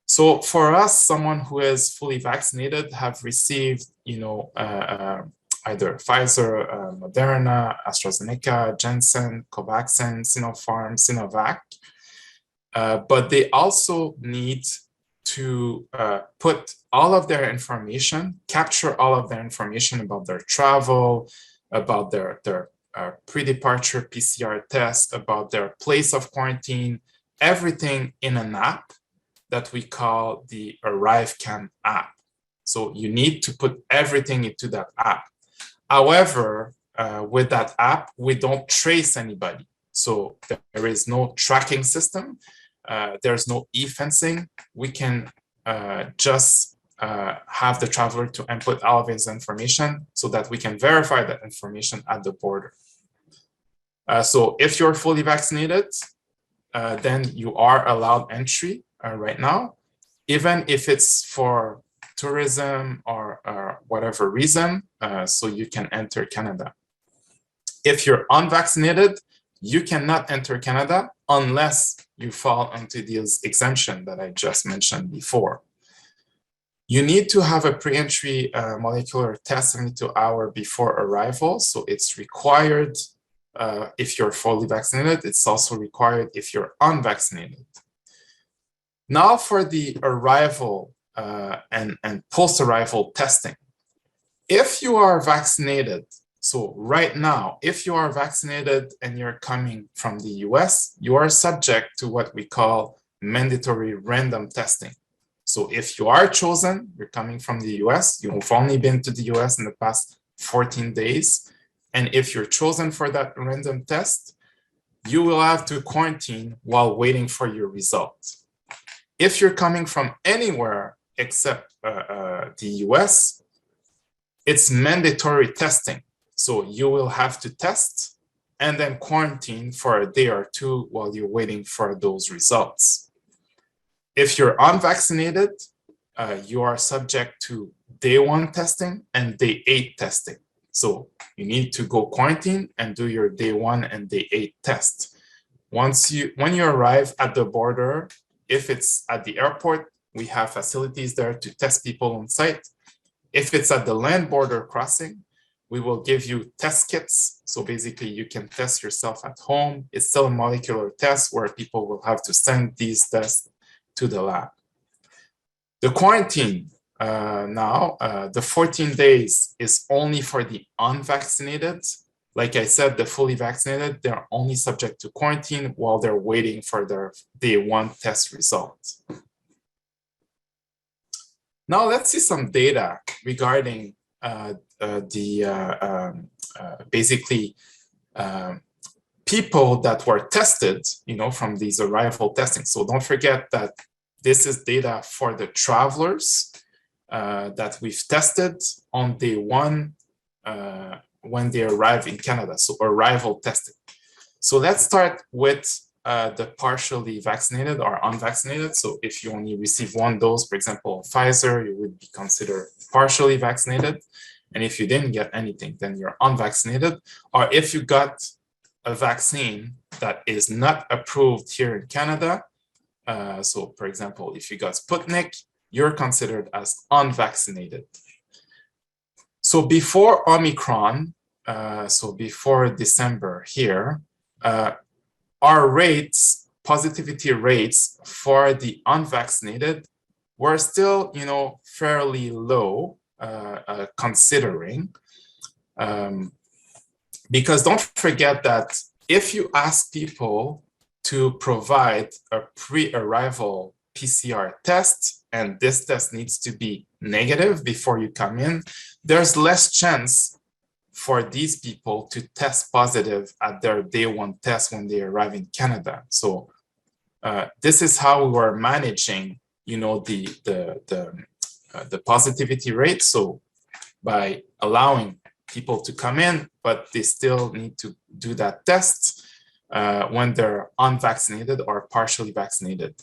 S8: So for us, someone who is fully vaccinated have received, either Pfizer, Moderna, AstraZeneca, Janssen, Covaxin, Sinopharm, Sinovac, but they also need to put all of their information, capture all of their information about their travel, about their pre-departure PCR test, about their place of quarantine, everything in an app that we call the ArriveCan app. So you need to put everything into that app. However, with that app, we don't trace anybody. So there is no tracking system. There's no e-fencing. We can just have the traveler to input all of his information so that we can verify that information at the border. So if you're fully vaccinated, then you are allowed entry right now, even if it's for tourism or whatever reason, so you can enter Canada. If you're unvaccinated, you cannot enter Canada unless you fall into this exemption that I just mentioned before. You need to have a pre-entry molecular test 72 hours before arrival. So it's required if you're fully vaccinated. It's also required if you're unvaccinated. Now for the arrival and post-arrival testing. If you are vaccinated, so right now, if you are vaccinated and you're coming from the US, you are subject to what we call mandatory random testing. So if you are chosen, you're coming from the US, you've only been to the US in the past 14 days. And if you're chosen for that random test, you will have to quarantine while waiting for your results. If you're coming from anywhere except the US, it's mandatory testing. So you will have to test and then quarantine for a day or two while you're waiting for those results. If you're unvaccinated, you are subject to day 1 testing and day 8 testing. So you need to go quarantine and do your day 1 and day 8 test. When you arrive at the border, if it's at the airport, we have facilities there to test people on site. If it's at the land border crossing, we will give you test kits. So basically you can test yourself at home. It's still a molecular test where people will have to send these tests to the lab. The quarantine now, the 14 days is only for the unvaccinated. Like I said, the fully vaccinated, they're only subject to quarantine while they're waiting for their day 1 test results. Now let's see some data regarding basically people that were tested, from these arrival testing. So don't forget that this is data for the travelers that we've tested on day 1 when they arrive in Canada. So arrival testing. So let's start with the partially vaccinated or unvaccinated. So if you only receive 1 dose, for example, Pfizer, you would be considered partially vaccinated. And if you didn't get anything, then you're unvaccinated. Or if you got a vaccine that is not approved here in Canada, so for example, if you got Sputnik, you're considered as unvaccinated. So before Omicron, so before December here, our rates, positivity rates for the unvaccinated were still, fairly low, considering, because don't forget that if you ask people to provide a pre-arrival PCR test, and this test needs to be negative before you come in, there's less chance for these people to test positive at their day 1 test when they arrive in Canada. So this is how we were managing, the positivity rate. So by allowing people to come in, but they still need to do that test when they're unvaccinated or partially vaccinated.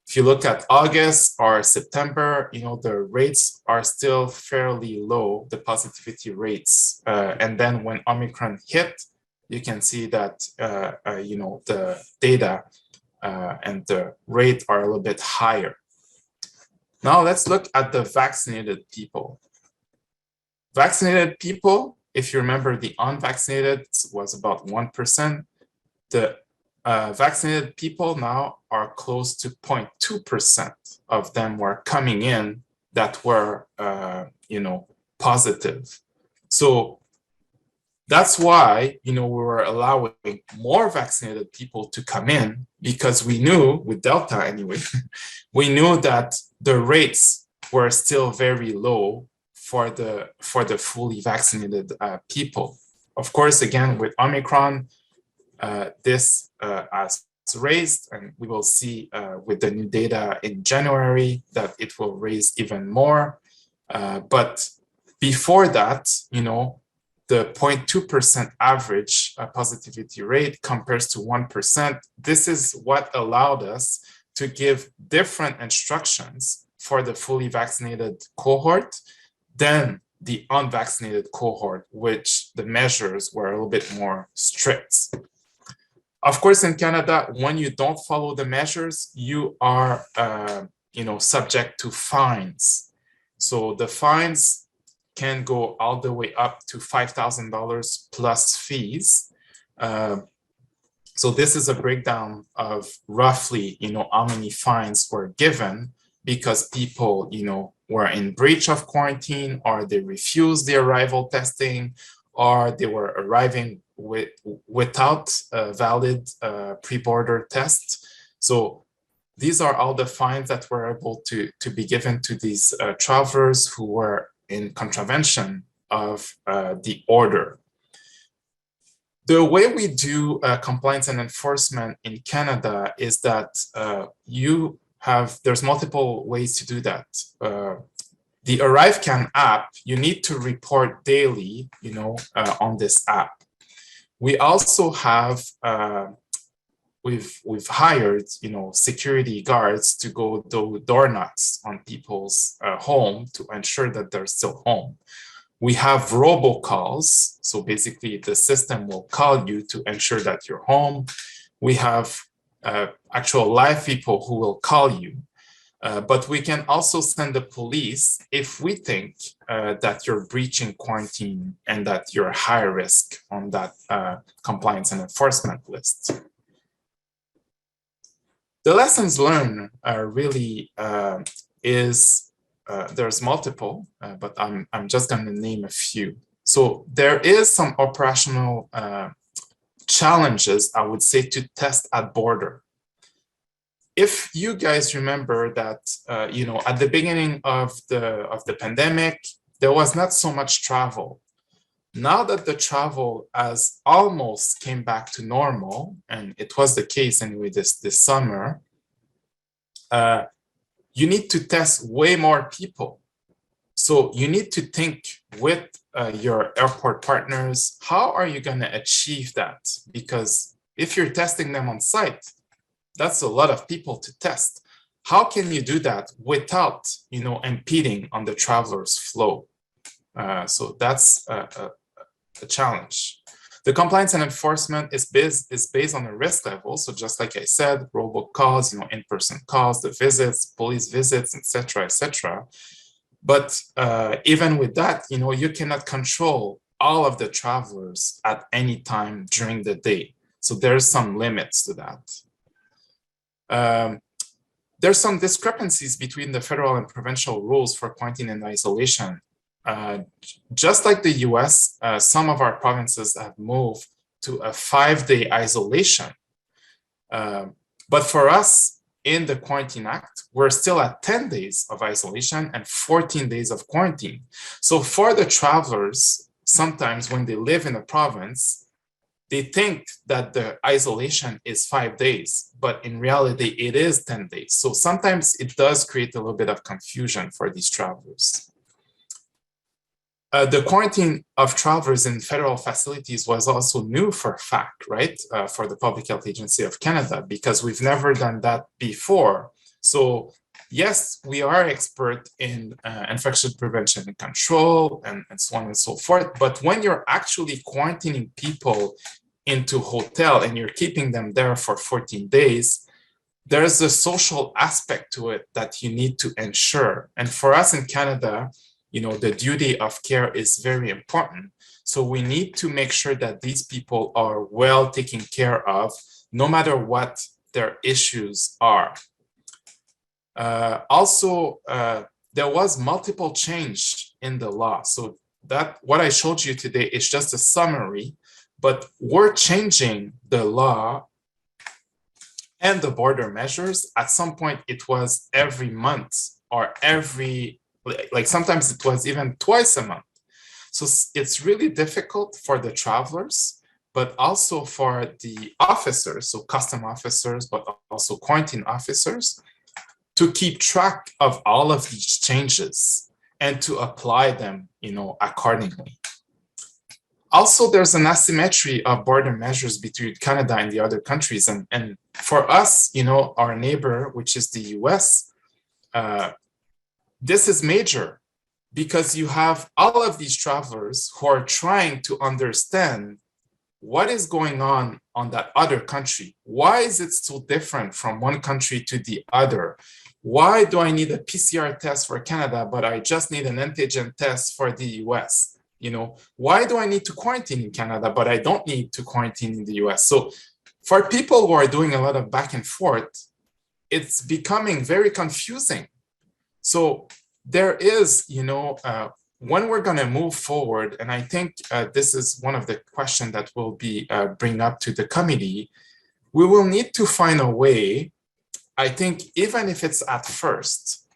S8: If you look at August or September, the rates are still fairly low, the positivity rates. And then when Omicron hit, you can see that, the data and the rate are a little bit higher. Now let's look at the vaccinated people. Vaccinated people, if you remember, the unvaccinated was about 1%. The vaccinated people now are close to 0.2% of them were coming in that were, positive. So that's why, we were allowing more vaccinated people to come in, because we knew, with Delta anyway, we knew that the rates were still very low for the fully vaccinated people. Of course, again, with Omicron, this has raised, and we will see with the new data in January that it will raise even more. But before that, you know, the 0.2% average positivity rate compares to 1%. This is what allowed us to give different instructions for the fully vaccinated cohort than the unvaccinated cohort, which the measures were a little bit more strict. Of course, in Canada, when you don't follow the measures, you are you know, subject to fines. So the fines can go all the way up to $5,000 plus fees. So this is a breakdown of roughly, you know, how many fines were given because people, you know, were in breach of quarantine, or they refused the arrival testing, or they were arriving without a valid pre-border test. So these are all the fines that were able to be given to these travelers who were in contravention of the order. The way we do compliance and enforcement in Canada is that there's multiple ways to do that. The ArriveCan app, you need to report daily, you know, on this app. We also have, we've hired, you know, security guards to go do door knocks on people's home to ensure that they're still home. We have robocalls, so basically the system will call you to ensure that you're home. We have actual live people who will call you, but we can also send the police if we think that you're breaching quarantine and that you're high risk on that compliance and enforcement list. The lessons learned really there's multiple, but I'm just going to name a few. So there is some operational challenges, I would say, to test at border. If you guys remember that, you know, at the beginning of the pandemic, there was not so much travel. Now that the travel has almost came back to normal, and it was the case anyway this summer, you need to test way more people. So you need to think with your airport partners, how are you going to achieve that? Because if you're testing them on site, that's a lot of people to test. How can you do that without, you know, impeding on the traveler's flow? So that's a challenge. The compliance and enforcement is based on a risk level. So just like I said, robocalls, you know, in-person calls, the visits, police visits, etc., etc. But even with that, you know, you cannot control all of the travelers at any time during the day. So there's some limits to that. There's some discrepancies between the federal and provincial rules for quarantine and isolation. Just like the US, some of our provinces have moved to a 5-day isolation. But for us in the Quarantine Act, we're still at 10 days of isolation and 14 days of quarantine. So for the travelers, sometimes when they live in a province, they think that the isolation is 5 days, but in reality, it is 10 days. So sometimes it does create a little bit of confusion for these travelers. The quarantine of travelers in federal facilities was also new for FAC, right? For the Public Health Agency of Canada, because we've never done that before. So yes, we are expert in infection prevention and control and so on and so forth. But when you're actually quarantining people into hotel and you're keeping them there for 14 days, there's a social aspect to it that you need to ensure. And for us in Canada, you know, the duty of care is very important. So we need to make sure that these people are well taken care of, no matter what their issues are. Also, there was multiple change in the law. So that what I showed you today is just a summary, but we're changing the law and the border measures. At some point, it was every month or every like sometimes it was even twice a month. So it's really difficult for the travelers, but also for the officers, so custom officers, but also quarantine officers, to keep track of all of these changes and to apply them, accordingly. Also, there's an asymmetry of border measures between Canada and the other countries. And for us, our neighbor, which is the US, this is major because you have all of these travelers who are trying to understand what is going on that other country. Why is it so different from one country to the other? Why do I need a PCR test for Canada, but I just need an antigen test for the US? Why do I need to quarantine in Canada, but I don't need to quarantine in the US? So for people who are doing a lot of back and forth, it's becoming very confusing. So there is, when we're going to move forward, and I think this is one of the questions that will be bring up to the committee, we will need to find a way, I think, even if it's at first,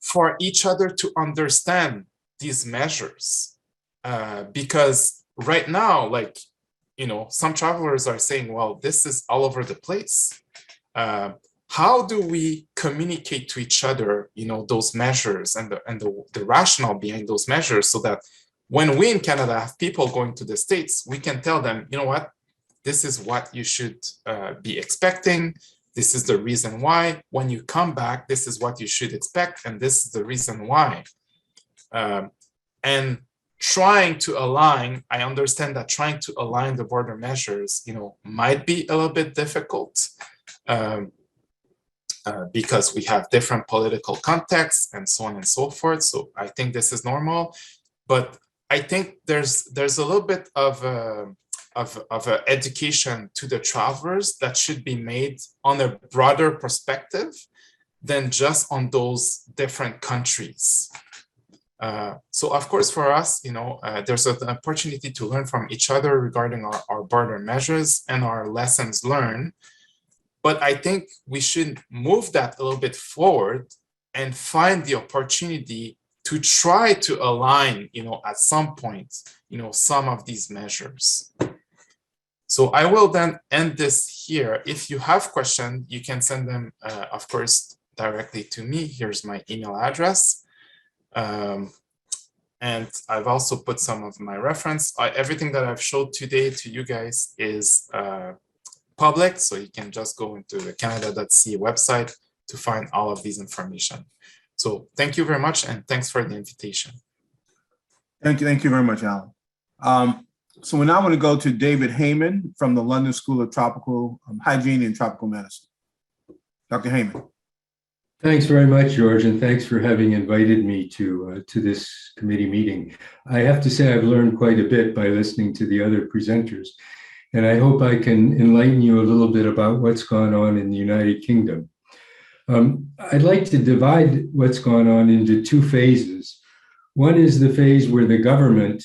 S8: for each other to understand these measures. Because right now, some travelers are saying, well, this is all over the place. How do we communicate to each other, those measures and the rationale behind those measures, so that when we in Canada have people going to the States, we can tell them, you know what, this is what you should be expecting. This is the reason why. When you come back, this is what you should expect, and this is the reason why. And trying to align, I understand that trying to align the border measures, might be a little bit difficult. Because we have different political contexts and so on and so forth. So I think this is normal, but I think there's a little bit of a education to the travelers that should be made on a broader perspective than just on those different countries. So of course, for us, there's an opportunity to learn from each other regarding our border measures and our lessons learned. But I think we should move that a little bit forward and find the opportunity to try to align, at some point, some of these measures. So I will then end this here. If you have questions, you can send them, of course, directly to me. Here's my email address. And I've also put some of my reference. Everything that I've showed today to you guys is public, so you can just go into the Canada.ca website to find all of these information. So thank you very much, and thanks for the invitation.
S1: Thank you very much, Alan. So we now want to go to David Heyman from the London School of Tropical Hygiene and Tropical Medicine. Dr. Heyman.
S9: Thanks very much, George, and thanks for having invited me to this committee meeting. I have to say I've learned quite a bit by listening to the other presenters, and I hope I can enlighten you a little bit about what's gone on in the United Kingdom. I'd like to divide what's gone on into two phases. One is the phase where the government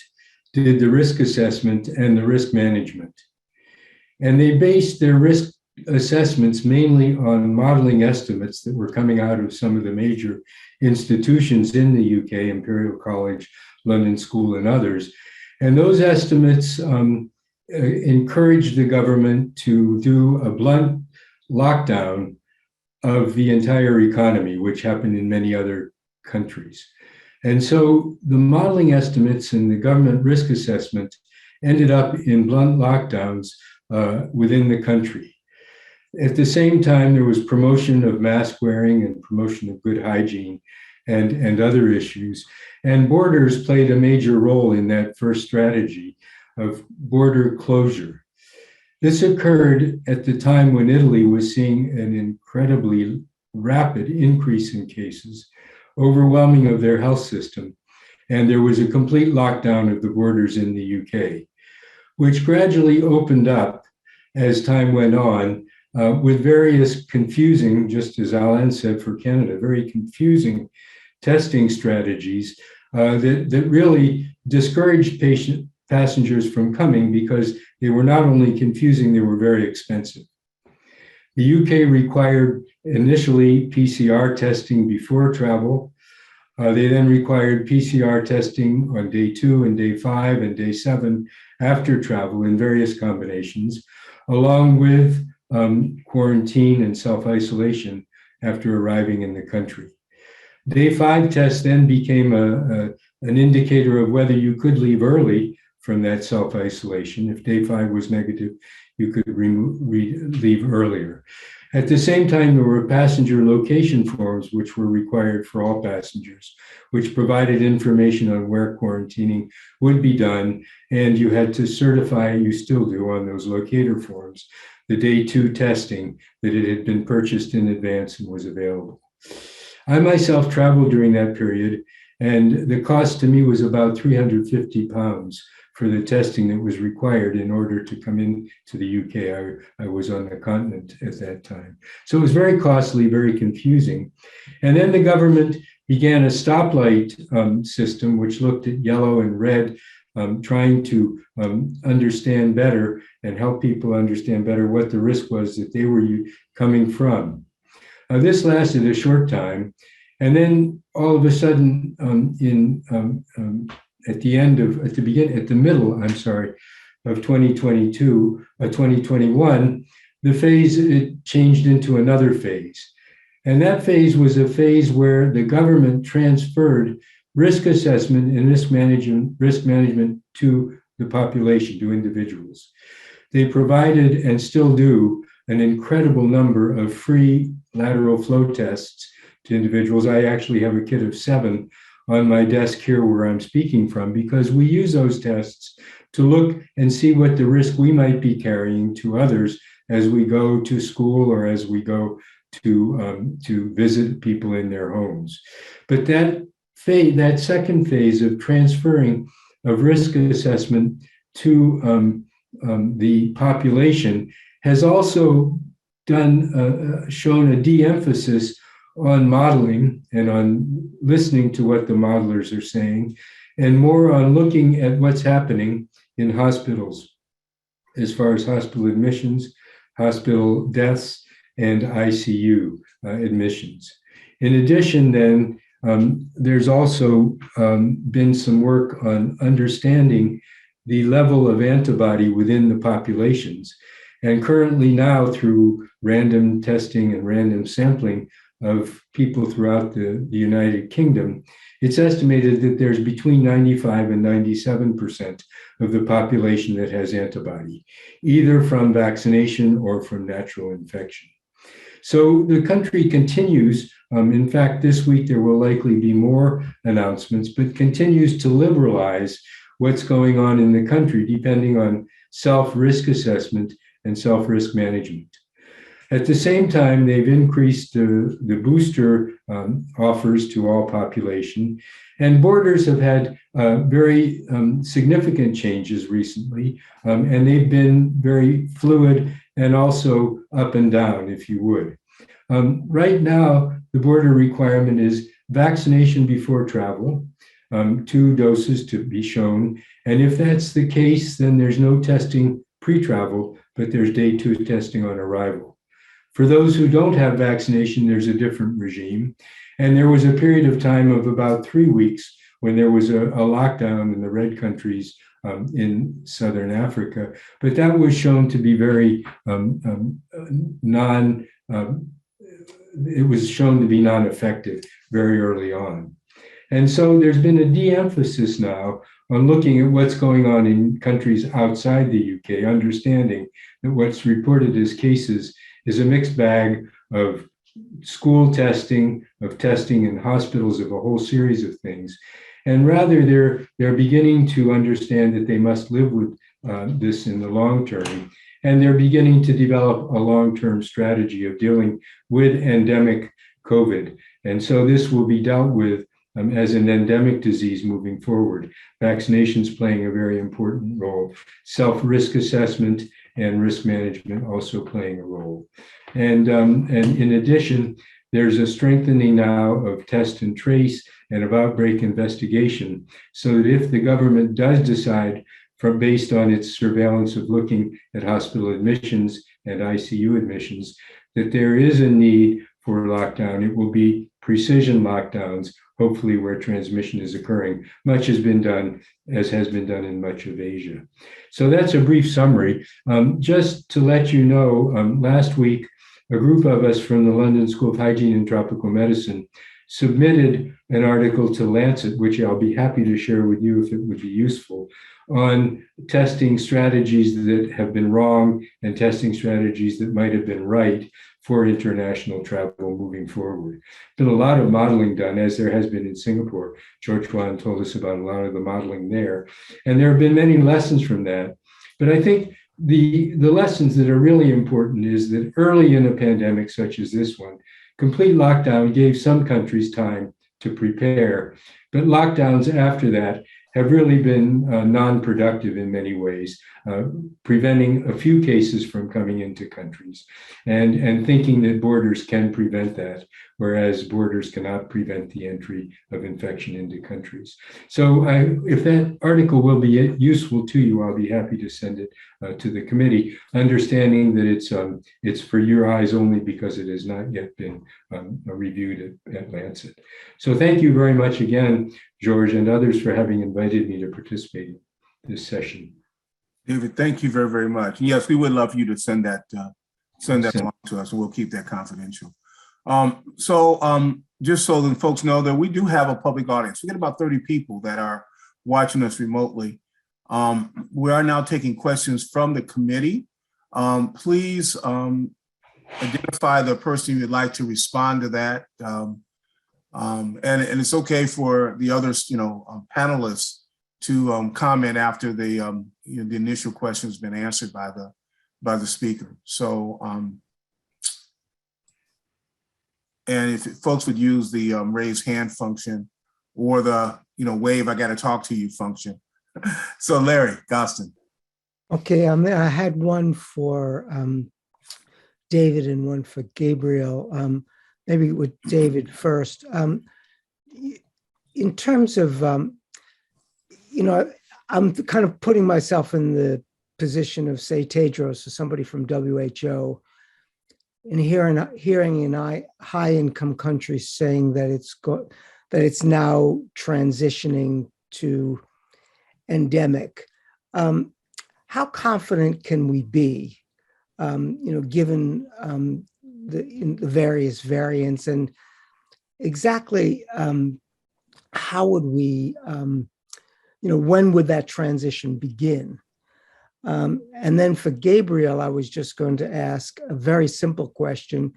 S9: did the risk assessment and the risk management. And they based their risk assessments mainly on modeling estimates that were coming out of some of the major institutions in the UK, Imperial College, London School, and others. And those estimates encouraged the government to do a blunt lockdown of the entire economy, which happened in many other countries. And so the modeling estimates and the government risk assessment ended up in blunt lockdowns within the country. At the same time, there was promotion of mask wearing and promotion of good hygiene and other issues. And borders played a major role in that first strategy of border closure. This occurred at the time when Italy was seeing an incredibly rapid increase in cases, overwhelming of their health system. And there was a complete lockdown of the borders in the UK, which gradually opened up as time went on with various confusing, just as Alan said for Canada, very confusing testing strategies that really discouraged passengers from coming because they were not only confusing, they were very expensive. The UK required initially PCR testing before travel. They then required PCR testing on day 2 and day 5 and day 7 after travel in various combinations, along with quarantine and self-isolation after arriving in the country. Day 5 test then became an indicator of whether you could leave early from that self-isolation. If day 5 was negative, you could leave earlier. At the same time, there were passenger location forms, which were required for all passengers, which provided information on where quarantining would be done. And you had to certify, you still do on those locator forms, the day 2 testing, that it had been purchased in advance and was available. I myself traveled during that period, and the cost to me was about £350 for the testing that was required in order to come into the UK. I was on the continent at that time. So it was very costly, very confusing. And then the government began a stoplight system, which looked at yellow and red, trying to understand better and help people understand better what the risk was that they were coming from. This lasted a short time. And then all of a sudden, at the middle of 2021, the phase, it changed into another phase. And that phase was a phase where the government transferred risk assessment and risk management to the population, to individuals. They provided, and still do, an incredible number of free lateral flow tests to individuals. I actually have a kit of 7 on my desk here where I'm speaking from, because we use those tests to look and see what the risk we might be carrying to others as we go to school or as we go to visit people in their homes. But that second phase of transferring of risk assessment to the population has also shown a de-emphasis on modeling and on listening to what the modelers are saying, and more on looking at what's happening in hospitals as far as hospital admissions, hospital deaths, and ICU admissions. In addition, then, there's also been some work on understanding the level of antibody within the populations. And currently now, through random testing and random sampling of people throughout the United Kingdom, it's estimated that there's between 95 and 97% of the population that has antibody, either from vaccination or from natural infection. So the country continues. In fact, this week there will likely be more announcements, but continues to liberalize what's going on in the country, depending on self-risk assessment and self-risk management. At the same time, they've increased the booster offers to all population, and borders have had very significant changes recently, and they've been very fluid and also up and down, if you would. Right now, the border requirement is vaccination before travel, 2 doses to be shown, and if that's the case, then there's no testing pre-travel, but there's day 2 testing on arrival. For those who don't have vaccination, there's a different regime. And there was a period of time of about 3 weeks when there was a lockdown in the red countries in Southern Africa, but that was shown to be very non-effective very early on. And so there's been a de-emphasis now on looking at what's going on in countries outside the UK, understanding that what's reported as cases is a mixed bag of school testing, of testing in hospitals, of a whole series of things. And rather, they're beginning to understand that they must live with this in the long term. And they're beginning to develop a long-term strategy of dealing with endemic COVID. And so this will be dealt with as an endemic disease moving forward. Vaccinations playing a very important role. Self-risk assessment and risk management also playing a role. And in addition, there's a strengthening now of test and trace and of outbreak investigation, so that if the government does decide, based on its surveillance of looking at hospital admissions and ICU admissions, that there is a need for lockdown, it will be precision lockdowns hopefully where transmission is occurring. Much has been done, as has been done in much of Asia. So that's a brief summary. Just to let you know, last week, a group of us from the London School of Hygiene and Tropical Medicine submitted an article to Lancet, which I'll be happy to share with you if it would be useful, on testing strategies that have been wrong and testing strategies that might have been right for international travel moving forward. Been a lot of modeling done, as there has been in Singapore. George Juan told us about a lot of the modeling there. And there have been many lessons from that. But I think the lessons that are really important is that early in a pandemic such as this one, complete lockdown gave some countries time to prepare, but lockdowns after that have really been non-productive in many ways, preventing a few cases from coming into countries and thinking that borders can prevent that, whereas borders cannot prevent the entry of infection into countries. So if that article will be useful to you, I'll be happy to send it to the committee, understanding that it's for your eyes only because it has not yet been reviewed at Lancet. So thank you very much again, George, and others for having invited me to participate in this session.
S1: David, thank you very, very much. Yes, we would love you to send that along to us, and we'll keep that confidential. Just so that folks know that we do have a public audience. We got about 30 people that are watching us remotely. We are now taking questions from the committee. Please identify the person you'd like to respond to that. And it's okay for the others, panelists to comment after the initial question has been answered by the speaker. So, and if folks would use the raise hand function or the wave I got to talk to you function. So Larry Gostin.
S10: Okay, I had one for David and one for Gabriel. Maybe with David first. In terms of, I'm kind of putting myself in the position of, say, Tedros or somebody from WHO, and hearing in high-income countries saying that it's now transitioning to endemic. How confident can we be, given the various variants, and exactly how would we, when would that transition begin? And then for Gabriel, I was just going to ask a very simple question.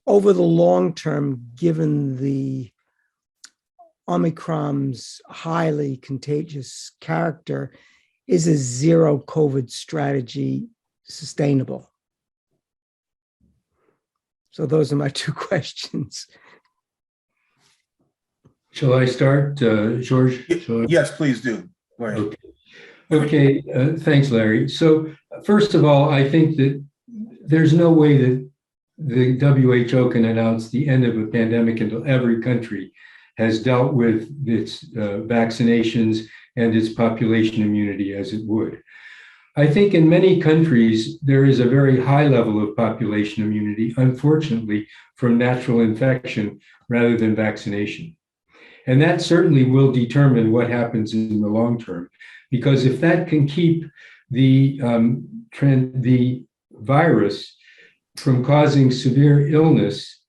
S10: Over the long term, given the Omicron's highly contagious character, is a zero COVID strategy sustainable? So those are my two questions.
S9: Shall I start, George?
S1: Yes, please do. Go ahead.
S9: Okay. Thanks, Larry. So first of all, I think that there's no way that the WHO can announce the end of a pandemic until every country has dealt with its vaccinations and its population immunity as it would. I think in many countries, there is a very high level of population immunity, unfortunately, from natural infection rather than vaccination. And that certainly will determine what happens in the long term, because if that can keep the virus from causing severe illness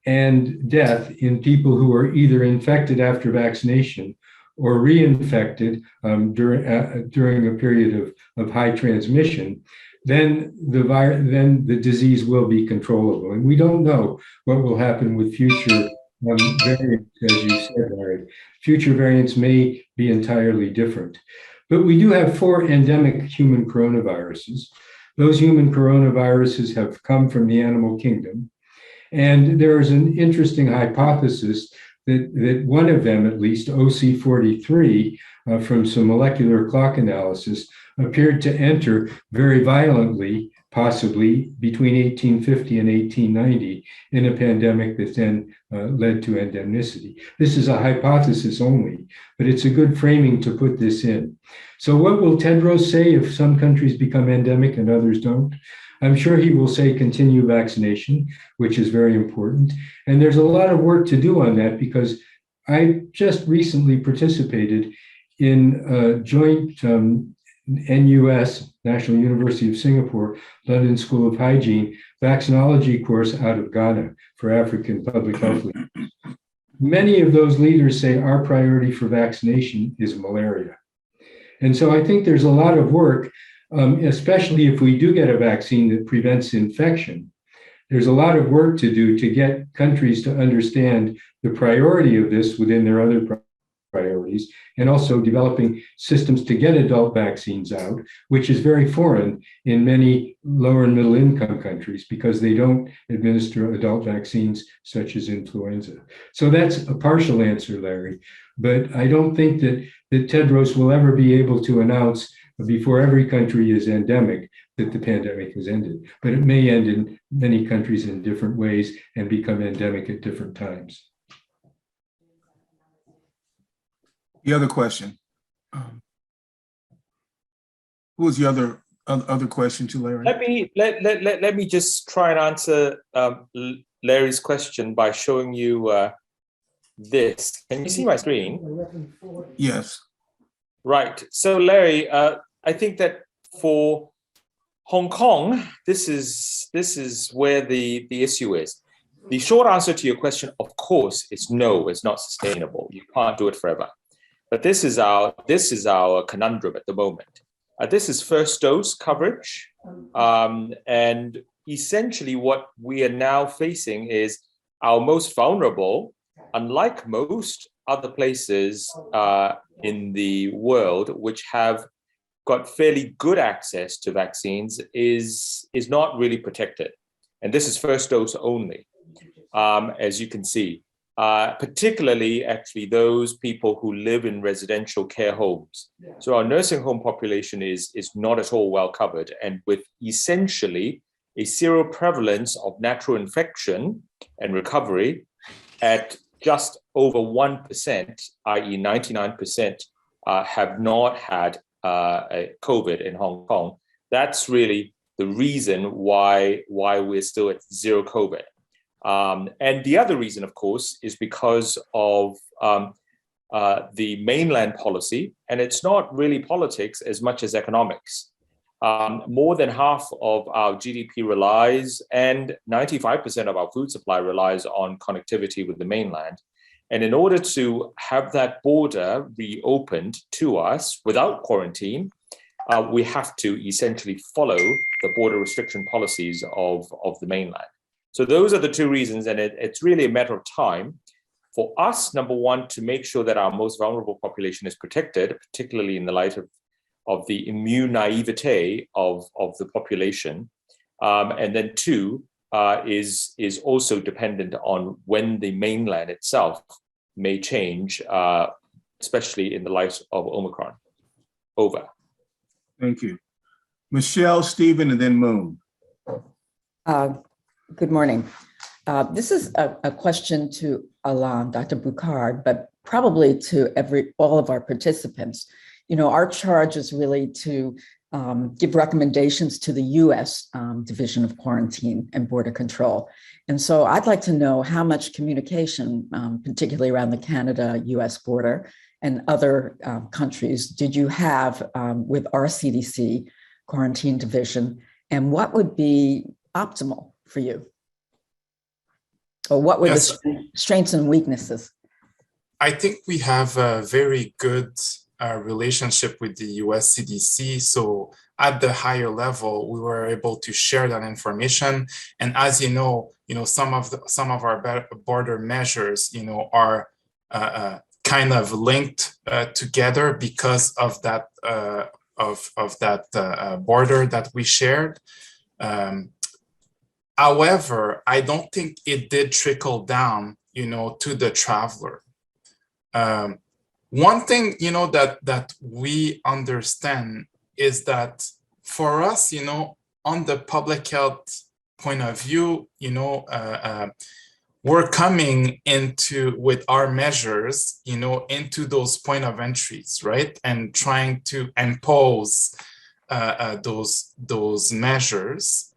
S9: and death in people who are either infected after vaccination or reinfected during a period of high transmission, then the disease will be controllable. And we don't know what will happen with future variants, as you said, Larry. Future variants may be entirely different. But we do have 4 endemic human coronaviruses. Those human coronaviruses have come from the animal kingdom. And there is an interesting hypothesis that one of them, at least OC43, from some molecular clock analysis, appeared to enter very violently, possibly between 1850 and 1890, in a pandemic that then led to endemicity. This is a hypothesis only, but it's a good framing to put this in. So what will Tedros say if some countries become endemic and others don't? I'm sure he will say continue vaccination, which is very important. And there's a lot of work to do on that, because I just recently participated in a joint NUS, National University of Singapore, London School of Hygiene, vaccinology course out of Ghana for African public health leaders. Many of those leaders say our priority for vaccination is malaria. And so I think there's a lot of work, especially if we do get a vaccine that prevents infection. There's a lot of work to do to get countries to understand the priority of this within their other priorities, and also developing systems to get adult vaccines out, which is very foreign in many lower and middle income countries because they don't administer adult vaccines such as influenza. So that's a partial answer, Larry. But I don't think that Tedros will ever be able to announce before every country is endemic that the pandemic has ended. But it may end in many countries in different ways and become endemic at different times.
S1: The other question. Who was the other question to Larry?
S2: Let me just try and answer Larry's question by showing you this. Can you see my screen?
S1: Yes.
S2: Right. So Larry, I think that for Hong Kong, this is where the issue is. The short answer to your question, of course, is no. It's not sustainable. You can't do it forever. But this is our conundrum at the moment. This is first dose coverage, and essentially what we are now facing is our most vulnerable. Unlike most other places in the world, which have got fairly good access to vaccines, is not really protected, and this is first dose only, as you can see. Particularly, actually, those people who live in residential care homes. So our nursing home population is not at all well covered, and with essentially a seroprevalence of natural infection and recovery at just over 1%, i.e. 99% have not had COVID in Hong Kong. That's really the reason why we're still at zero COVID. And the other reason, of course, is because of the mainland policy, and it's not really politics as much as economics. More than half of our GDP relies, and 95% of our food supply relies on connectivity with the mainland. And in order to have that border reopened to us without quarantine, we have to essentially follow the border restriction policies of the mainland. So those are the two reasons, and it's really a matter of time for us, number one, to make sure that our most vulnerable population is protected, particularly in the light of the immune naivete of the population. And then two, is also dependent on when the mainland itself may change, especially in the light of Omicron. Over.
S1: Thank you. Michelle, Stephen, and then Moon.
S11: Good morning. This is a question to Alain, Dr. Boucard, but probably to all of our participants. You know, our charge is really to give recommendations to the U.S. Division of Quarantine and Border Control. And so I'd like to know how much communication, particularly around the Canada-U.S. border and other countries, did you have with our CDC Quarantine Division, and what would be optimal for you? Or what were the strengths and weaknesses?
S8: I think we have a very good relationship with the US CDC. So at the higher level, we were able to share that information. And as you know, some of our border measures, are kind of linked together because of that border that we shared. However, I don't think it did trickle down, to the traveler. One thing, that we understand is that for us, on the public health point of view, we're coming with our measures, into those point of entries, right? And trying to impose those measures.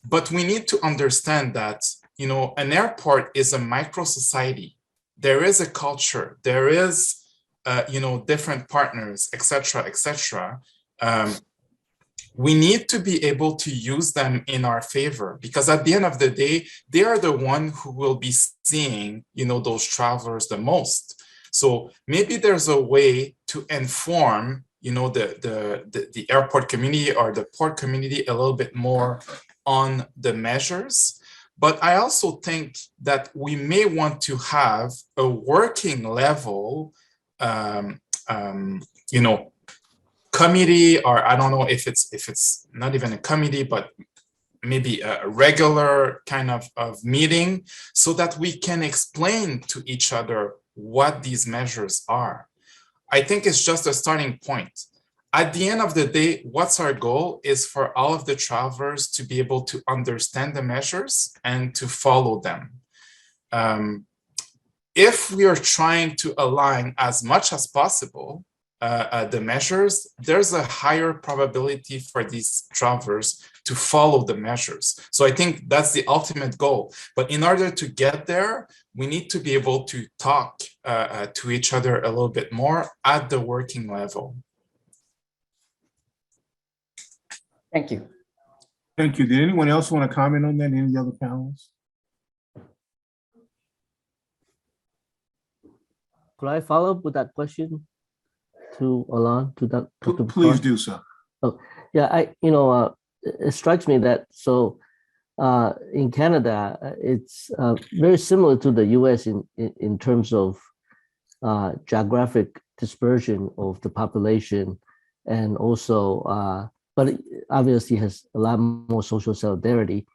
S8: But we need to understand that, an airport is a micro society, there is a culture, there is, different partners, etc., etc. We need to be able to use them in our favor, because at the end of the day, they are the one who will be seeing, those travelers the most. So maybe there's a way to inform, the airport community or the port community a little bit more on the measures. But I also think that we may want to have a working level, committee, or I don't know if it's not even a committee, but maybe a regular kind of meeting, so that we can explain to each other what these measures are. I think it's just a starting point. At the end of the day, what's our goal is for all of the travelers to be able to understand the measures and to follow them. If we are trying to align as much as possible the measures, there's a higher probability for these travelers to follow the measures. So I think that's the ultimate goal. But in order to get there, we need to be able to talk to each other a little bit more at the working level.
S11: Thank you.
S1: Thank you. Did anyone else want to comment on that? Any of the other panelists?
S12: Could I follow up with that question to Alain, to that?
S1: Please do so.
S12: Oh, yeah, it strikes me that in Canada, it's very similar to the US in terms of geographic dispersion of the population, and also, but it obviously has a lot more social solidarity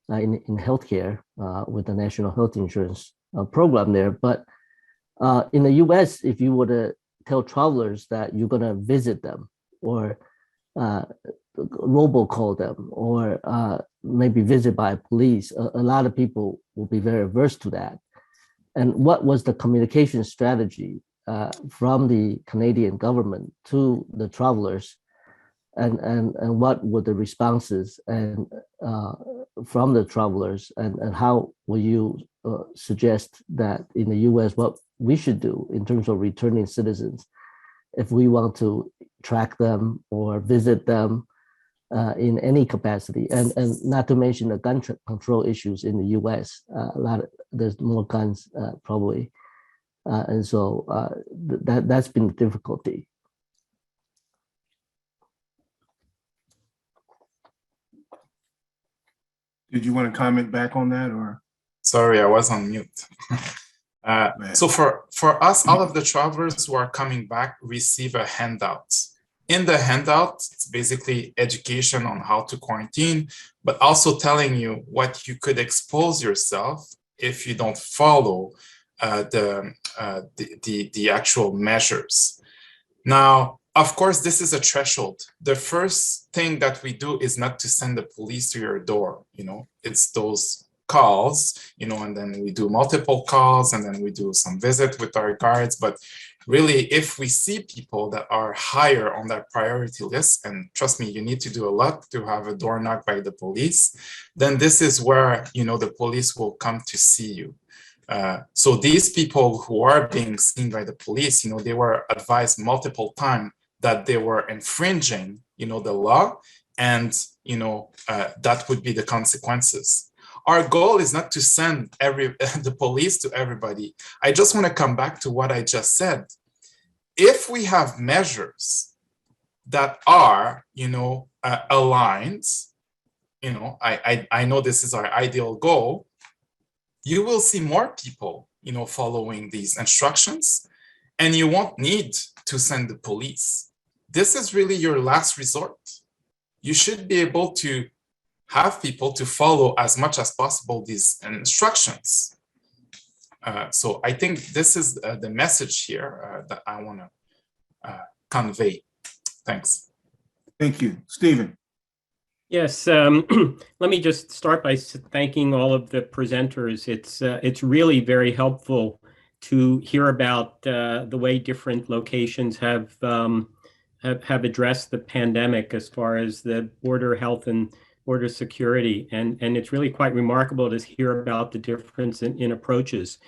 S12: in healthcare with the National Health Insurance program there. But in the US, if you were to tell travelers that you're going to visit them or robocall them or maybe visit by police, a lot of people will be very averse to that. And what was the communication strategy from the Canadian government to the travelers, and what were the responses and from the travelers, and how will you suggest that in the US what we should do in terms of returning citizens if we want to track them or visit them in any capacity, and not to mention the gun control issues in the US. There's more guns probably, and so that's been the difficulty.
S1: Did you want to comment back on that, or?
S8: Sorry, I was on mute. So for us, all of the travelers who are coming back receive a handout. In the handout, it's basically education on how to quarantine, but also telling you what you could expose yourself if you don't follow the actual measures. Now, of course, this is a threshold. The first thing that we do is not to send the police to your door. It's those calls, and then we do multiple calls, and then we do some visit with our guards. But really, if we see people that are higher on that priority list, and trust me, you need to do a lot to have a door knock by the police, then this is where, the police will come to see you. So these people who are being seen by the police, they were advised multiple times that they were infringing, the law, and, that would be the consequences. Our goal is not to send the police to everybody. I just want to come back to what I just said. If we have measures that are, aligned, I know this is our ideal goal, you will see more people, following these instructions, and you won't need to send the police. This is really your last resort. You should be able to have people to follow as much as possible these instructions. So I think this is the message here that I want to convey. Thanks.
S1: Thank you. Stephen.
S13: Yes, let me just start by thanking all of the presenters. It's really very helpful to hear about the way different locations have addressed the pandemic as far as the border health and border security, and it's really quite remarkable to hear about the difference in approaches.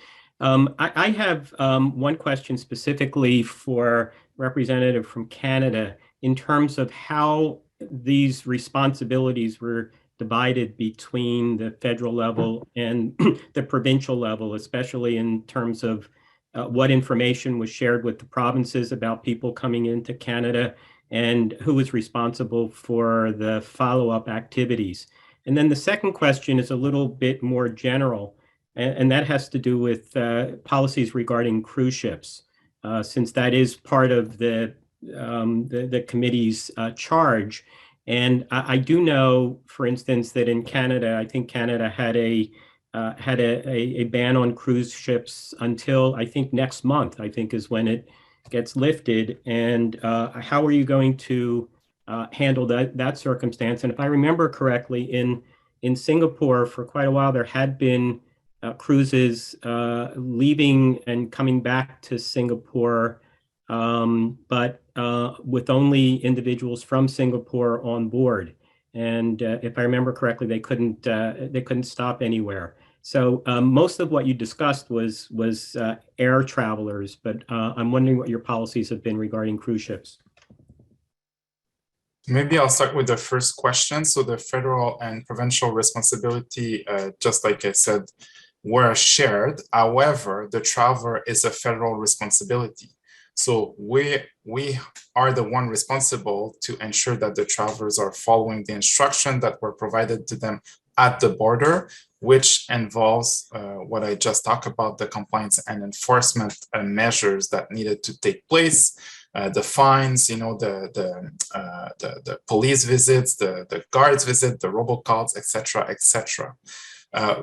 S13: I have one question specifically for representative from Canada in terms of how these responsibilities were divided between the federal level and the provincial level, especially in terms of what information was shared with the provinces about people coming into Canada and who was responsible for the follow-up activities. And then the second question is a little bit more general, and that has to do with policies regarding cruise ships, since that is part of the committee's charge. And I do know, for instance, that in Canada, I think Canada had a ban on cruise ships until I think next month, I think is when it gets lifted. And how are you going to handle that circumstance? And if I remember correctly, in Singapore for quite a while, there had been cruises leaving and coming back to Singapore, but with only individuals from Singapore on board. And if I remember correctly, they couldn't stop anywhere. So most of what you discussed was air travelers, but I'm wondering what your policies have been regarding cruise ships.
S8: Maybe I'll start with the first question. So the federal and provincial responsibility, just like I said, were shared. However, the traveler is a federal responsibility. So we are the one responsible to ensure that the travelers are following the instruction that were provided to them at the border, which involves what I just talked about, the compliance and enforcement measures that needed to take place, the fines, the police visits, the guards visit, the robocalls, etc., etc.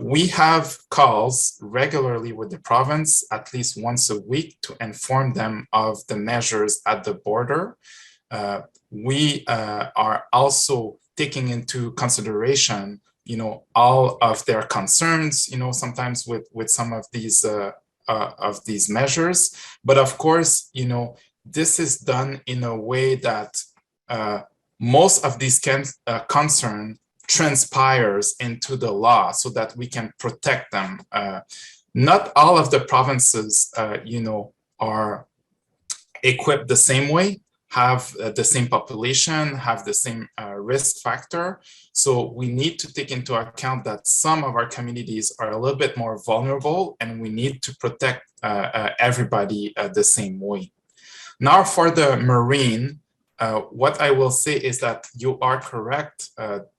S8: We have calls regularly with the province at least once a week to inform them of the measures at the border. We are also taking into consideration, all of their concerns, sometimes with some of these measures. But of course, this is done in a way that most of these concerns transpires into the law so that we can protect them. Not all of the provinces, are equipped the same way, have the same population, have the same risk factor. So we need to take into account that some of our communities are a little bit more vulnerable, and we need to protect everybody the same way. Now for the Marine, what I will say is that you are correct.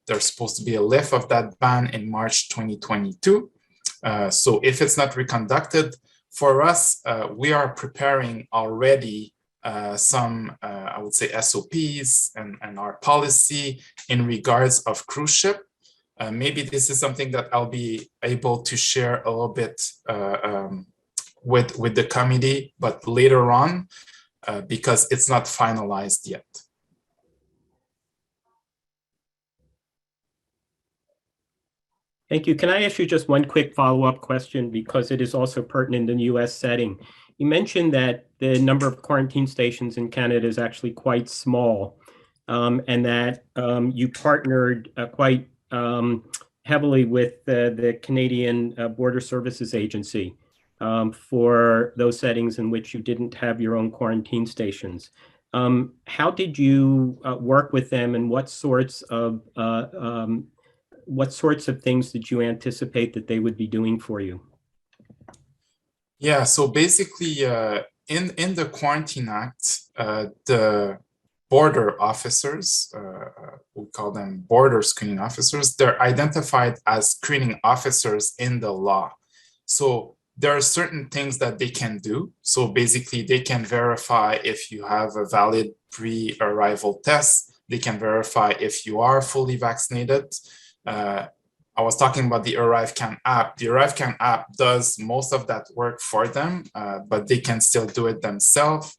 S8: There's supposed to be a lift of that ban in March 2022. So if it's not reconducted, for us, we are preparing already some, I would say, SOPs and our policy in regards of cruise ship. Maybe this is something that I'll be able to share a little bit with the committee, but later on, because it's not finalized yet.
S13: Thank you. Can I ask you just one quick follow-up question, because it is also pertinent in the US setting? You mentioned that the number of quarantine stations in Canada is actually quite small, and that you partnered quite heavily with the Canadian Border Services Agency for those settings in which you didn't have your own quarantine stations. How did you work with them, and what sorts of things did you anticipate that they would be doing for you?
S8: Yeah, so basically in the Quarantine Act, the border officers, we call them border screening officers, they're identified as screening officers in the law. So there are certain things that they can do. So basically they can verify if you have a valid pre-arrival test. They can verify if you are fully vaccinated. I was talking about the ArriveCan app. The ArriveCan app does most of that work for them, but they can still do it themselves.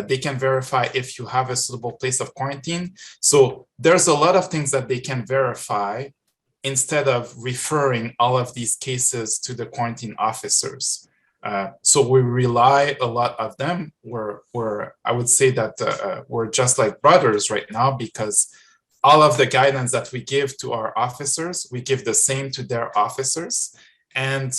S8: They can verify if you have a suitable place of quarantine. So there's a lot of things that they can verify instead of referring all of these cases to the quarantine officers. So we rely a lot of them. I would say that we're just like brothers right now, because all of the guidance that we give to our officers, we give the same to their officers. And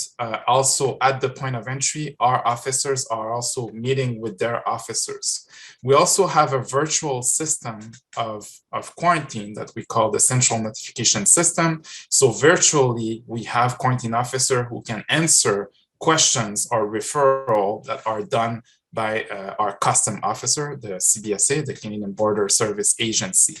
S8: also at the point of entry, our officers are also meeting with their officers. We also have a virtual system of quarantine that we call the central notification system. So virtually, we have quarantine officer who can answer questions or referral that are done by our custom officer, the CBSA, the Canadian Border Service Agency.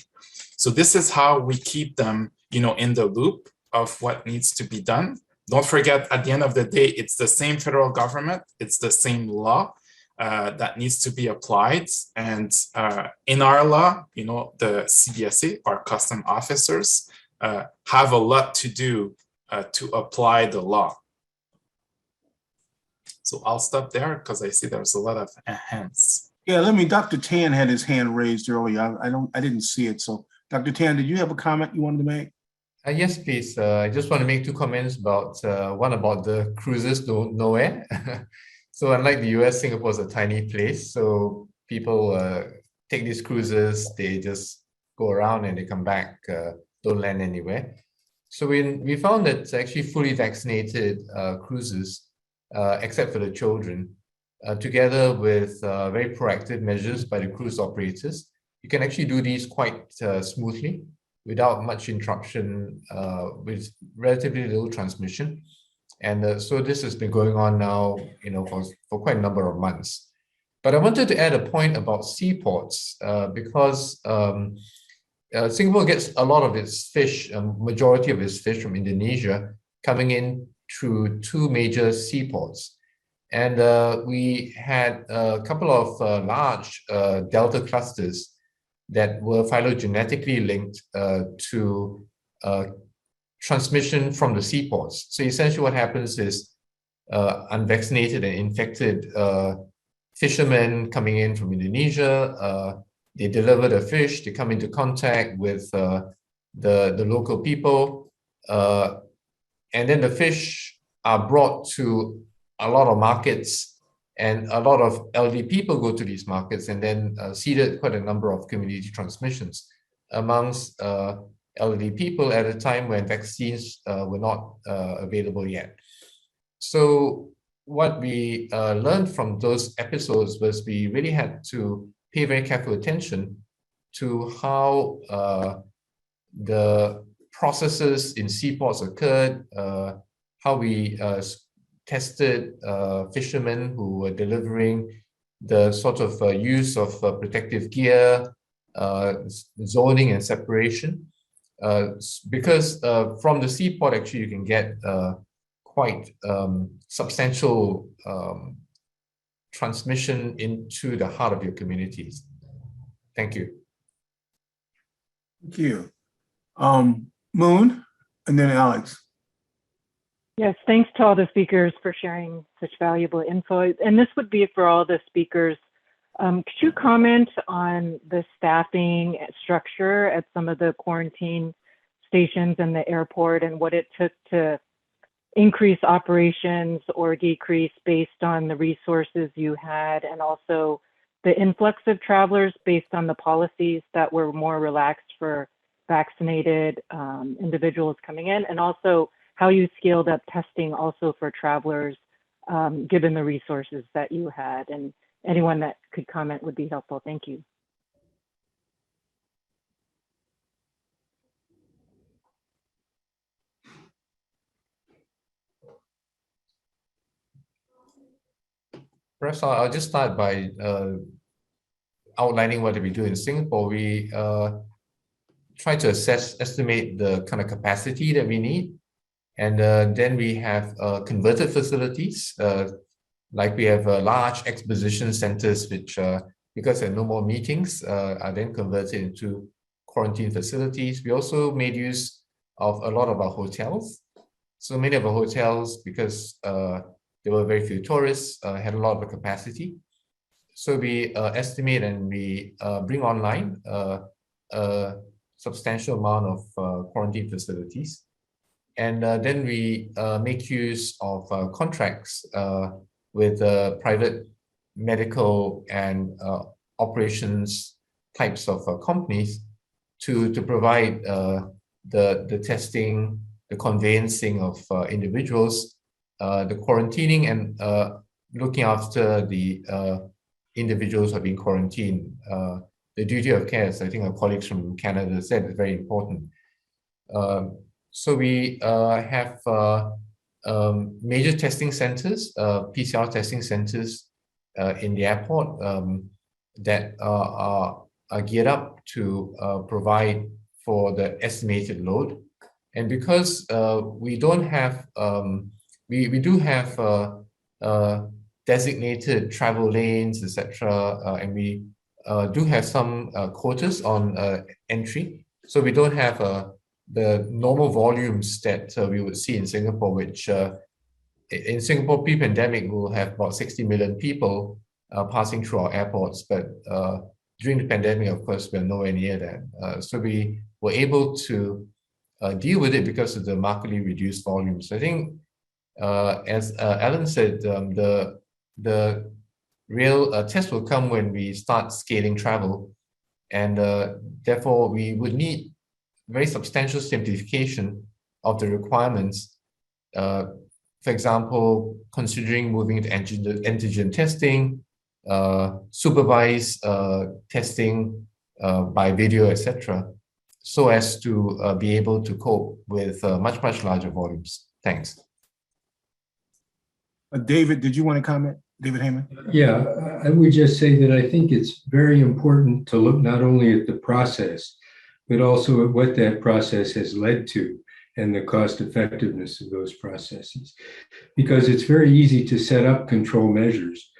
S8: So this is how we keep them, in the loop of what needs to be done. Don't forget, at the end of the day, it's the same federal government, it's the same law that needs to be applied. And in our law, the CBSA, our custom officers, have a lot to do to apply the law. So I'll stop there because I see there's a lot of hands.
S1: Yeah, Dr. Tan had his hand raised earlier. I didn't see it. So Dr. Tan, did you have a comment you wanted to make?
S7: Yes, please. I just want to make two comments about one about the cruises to nowhere. So unlike the US, Singapore is a tiny place. So people take these cruises, they just go around and they come back, don't land anywhere. So we found that it's actually fully vaccinated cruises, except for the children, together with very proactive measures by the cruise operators, you can actually do these quite smoothly, without much interruption, with relatively little transmission. And so this has been going on now, for quite a number of months. But I wanted to add a point about seaports, because Singapore gets a lot of its fish, majority of its fish from Indonesia, coming in through two major seaports. And we had a couple of large delta clusters that were phylogenetically linked to transmission from the seaports. So essentially what happens is unvaccinated and infected fishermen coming in from Indonesia, they deliver the fish, they come into contact with the local people, and then the fish are brought to a lot of markets, and a lot of elderly people go to these markets, and then seeded quite a number of community transmissions amongst elderly people at a time when vaccines were not available yet. So what we learned from those episodes was we really had to pay very careful attention to how the processes in seaports occurred, how we tested fishermen who were delivering, the sort of use of protective gear, zoning and separation. Because from the seaport, actually, you can get quite substantial transmission into the heart of your communities. Thank you.
S1: Thank you. Moon, and then Alex.
S14: Yes, thanks to all the speakers for sharing such valuable info. And this would be for all the speakers. Could you comment on the staffing structure at some of the quarantine stations and the airport, and what it took to increase operations or decrease based on the resources you had, and also the influx of travelers based on the policies that were more relaxed for vaccinated individuals coming in, and also how you scaled up testing also for travelers, given the resources that you had. And anyone that could comment would be helpful. Thank you.
S7: Perhaps I'll just start by outlining what we do in Singapore. We try to estimate the kind of capacity that we need. And then we have converted facilities, like we have large exposition centers, which, because there are no more meetings, are then converted into quarantine facilities. We also made use of a lot of our hotels. So many of our hotels, because there were very few tourists, had a lot of capacity. So we estimate and we bring online a substantial amount of quarantine facilities. And then we make use of contracts with private medical and operations types of companies to provide the testing, the conveyancing of individuals the quarantining and looking after the individuals who have been quarantined. The duty of care, as I think our colleagues from Canada said, is very important. So we have major testing centers, PCR testing centers in the airport that are geared up to provide for the estimated load. And because we don't have, we do have designated travel lanes, etc., and we do have some quotas on entry. So we don't have the normal volumes that we would see in Singapore, which in Singapore pre-pandemic we'll have about 60 million people passing through our airports. But during the pandemic, of course, we're nowhere near that. So we were able to deal with it because of the markedly reduced volumes. I think, as Alan said, the real test will come when we start scaling travel, and therefore we would need very substantial simplification of the requirements. For example, considering moving to antigen testing, supervised testing by video, etc., so as to be able to cope with much larger volumes. Thanks.
S1: David, did you want to comment? David Heyman?
S9: Yeah, I would just say that I think it's very important to look not only at the process, but also at what that process has led to and the cost effectiveness of those processes. Because it's very easy to set up control measures.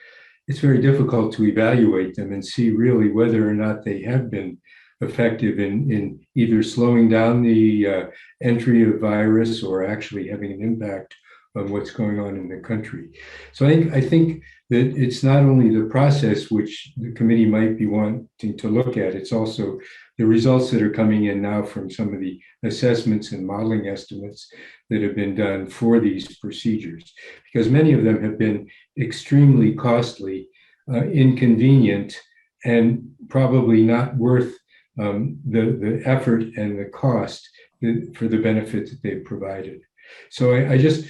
S9: It's very difficult to evaluate them and see really whether or not they have been effective in either slowing down the entry of virus or actually having an impact on what's going on in the country. So I think that it's not only the process which the committee might be wanting to look at, it's also the results that are coming in now from some of the assessments and modeling estimates that have been done for these procedures, because many of them have been extremely costly, inconvenient, and probably not worth the effort and the cost for the benefit that they've provided. So I just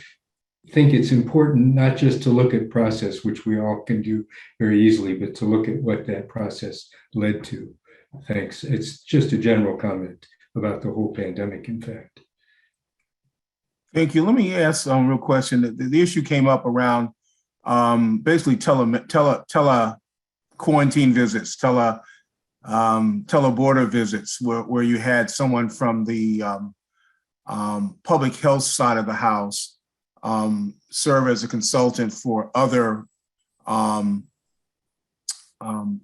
S9: think it's important not just to look at process, which we all can do very easily, but to look at what that process led to. Thanks. It's just a general comment about the whole pandemic, in fact.
S1: Thank you. Let me ask a real question. The issue came up around basically tele quarantine visits, tele border visits, where you had someone from the public health side of the house serve as a consultant for other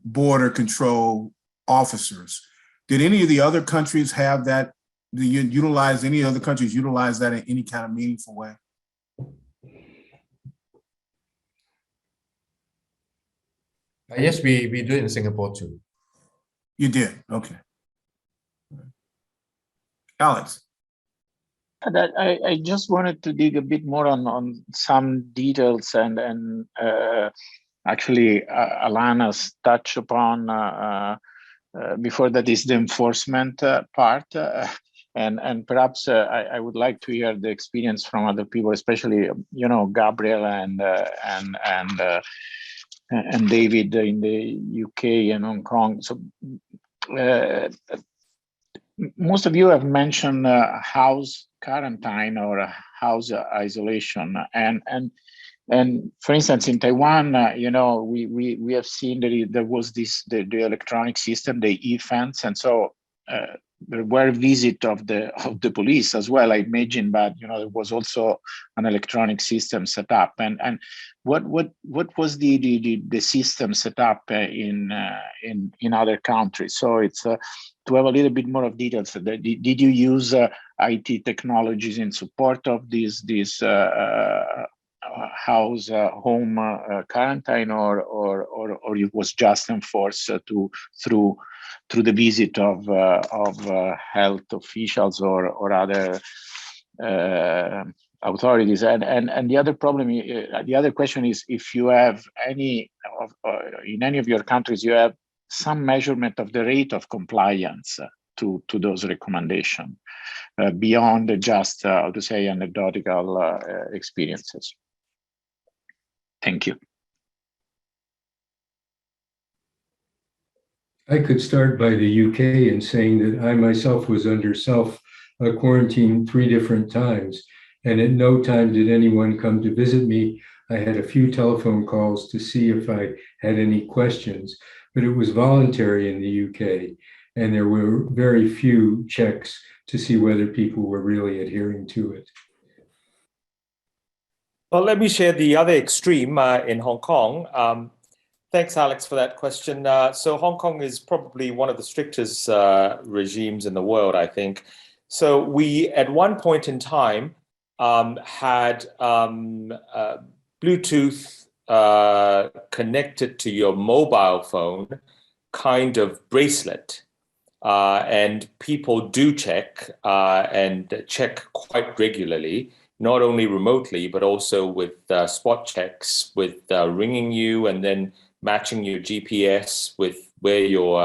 S1: border control officers. Did any of the other countries have that? Do you utilize any other countries utilize that in any kind of meaningful way?
S7: Yes, we do it in Singapore too.
S1: You did, okay. Alex.
S15: I just wanted to dig a bit more on some details and actually Alana's touch upon before that is the enforcement part. And perhaps I would like to hear the experience from other people, especially, Gabriel and David in the UK and Hong Kong. So most of you have mentioned house quarantine or house isolation, and for instance in Taiwan, we have seen that there was the electronic system, the e-fence, and so there were visits of the police as well, I imagine, but there was also an electronic system set up. And what was the system set up in other countries? So it's to have a little bit more of details. Did you use IT technologies in support of this house home quarantine, or it was just enforced through the visit of health officials or other authorities? And the other problem, the other question is, if you have in any of your countries, you have some measurement of the rate of compliance to those recommendations beyond just, how to say, anecdotal experiences. Thank you.
S9: I could start by the UK in saying that I myself was under self-quarantine 3 different times, and at no time did anyone come to visit me. I had a few telephone calls to see if I had any questions, but it was voluntary in the UK, and there were very few checks to see whether people were really adhering to it.
S2: Well, let me share the other extreme in Hong Kong. Thanks, Alex, for that question. So Hong Kong is probably one of the strictest regimes in the world, I think. So we, at one point in time, had Bluetooth connected to your mobile phone kind of bracelet. And people do check and check quite regularly, not only remotely, but also with spot checks, with ringing you and then matching your GPS with where your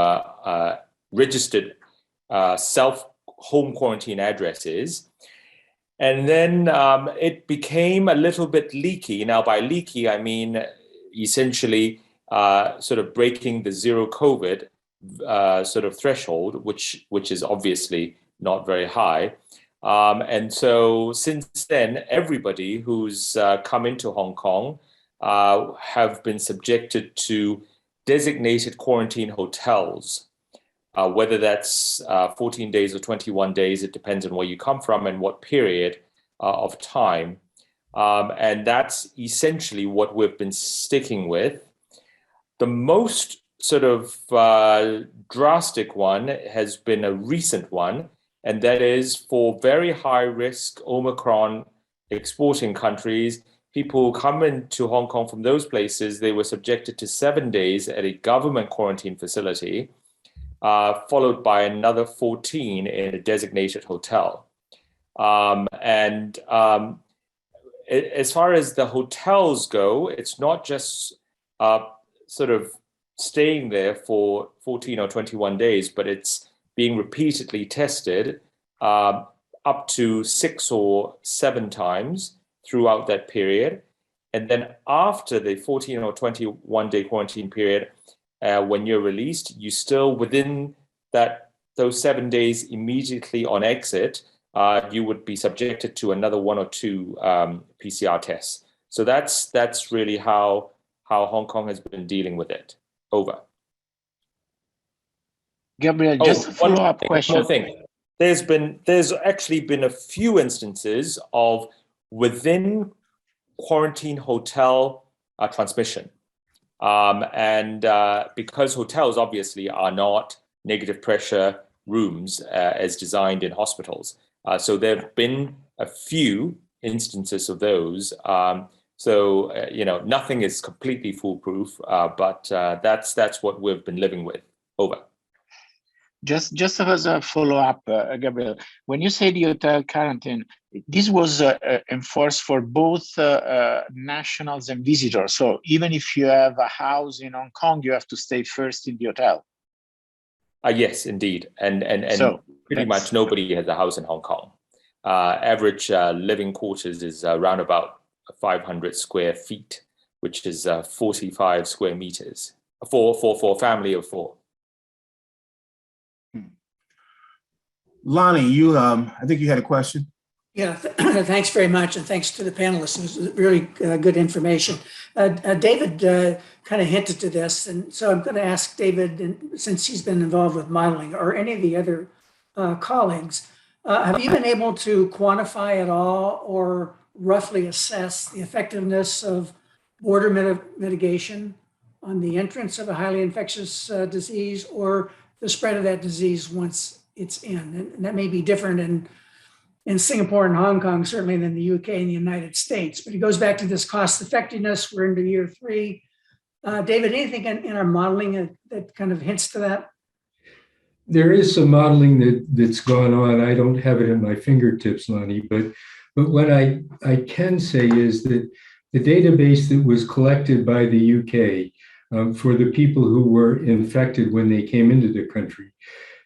S2: registered self-home quarantine address is. And then it became a little bit leaky. Now, by leaky, I mean essentially sort of breaking the zero COVID sort of threshold, which is obviously not very high. And so since then, everybody who's come into Hong Kong have been subjected to designated quarantine hotels, whether that's 14 days or 21 days. It depends on where you come from and what period of time. And that's essentially what we've been sticking with. The most sort of drastic one has been a recent one, and that is for very high risk Omicron exporting countries. People who come into Hong Kong from those places, they were subjected to 7 days at a government quarantine facility, followed by another 14 in a designated hotel. As far as the hotels go, it's not just sort of staying there for 14 or 21 days, but it's being repeatedly tested up to 6 or 7 times throughout that period. And then after the 14 or 21 day quarantine period, when you're released, you still within those 7 days immediately on exit, you would be subjected to another 1 or 2 PCR tests. So that's really how Hong Kong has been dealing with it. Over.
S15: Gabriel, just a follow-up question.
S2: One more thing. There's actually been a few instances of within quarantine hotel transmission. Because hotels obviously are not negative pressure rooms as designed in hospitals. So there have been a few instances of those. Nothing is completely foolproof, but that's what we've been living with. Over.
S15: Just as a follow-up, Gabriel, when you say the hotel quarantine, this was enforced for both nationals and visitors. So even if you have a house in Hong Kong, you have to stay first in the hotel.
S2: Yes, indeed, and
S15: so
S2: pretty much nobody has a house in Hong Kong. Average living quarters is around about 500 square feet, which is 45 square meters for a family of 4.
S1: Lonnie, I think you had a question.
S16: Yeah, thanks very much, and thanks to the panelists. It was really good information. David kind of hinted to this, and so I'm going to ask David, and since he's been involved with modeling, or any of the other colleagues, have you been able to quantify at all or roughly assess the effectiveness of border mitigation on the entrance of a highly infectious disease or the spread of that disease once it's in? And that may be different in Singapore and Hong Kong, certainly than the UK and the United States. But it goes back to this cost effectiveness. We're into year 3. David, anything in our modeling that kind of hints to that?
S9: There is some modeling that's gone on. I don't have it at my fingertips, Lonnie, but what I can say is that the database that was collected by the UK for the people who were infected when they came into the country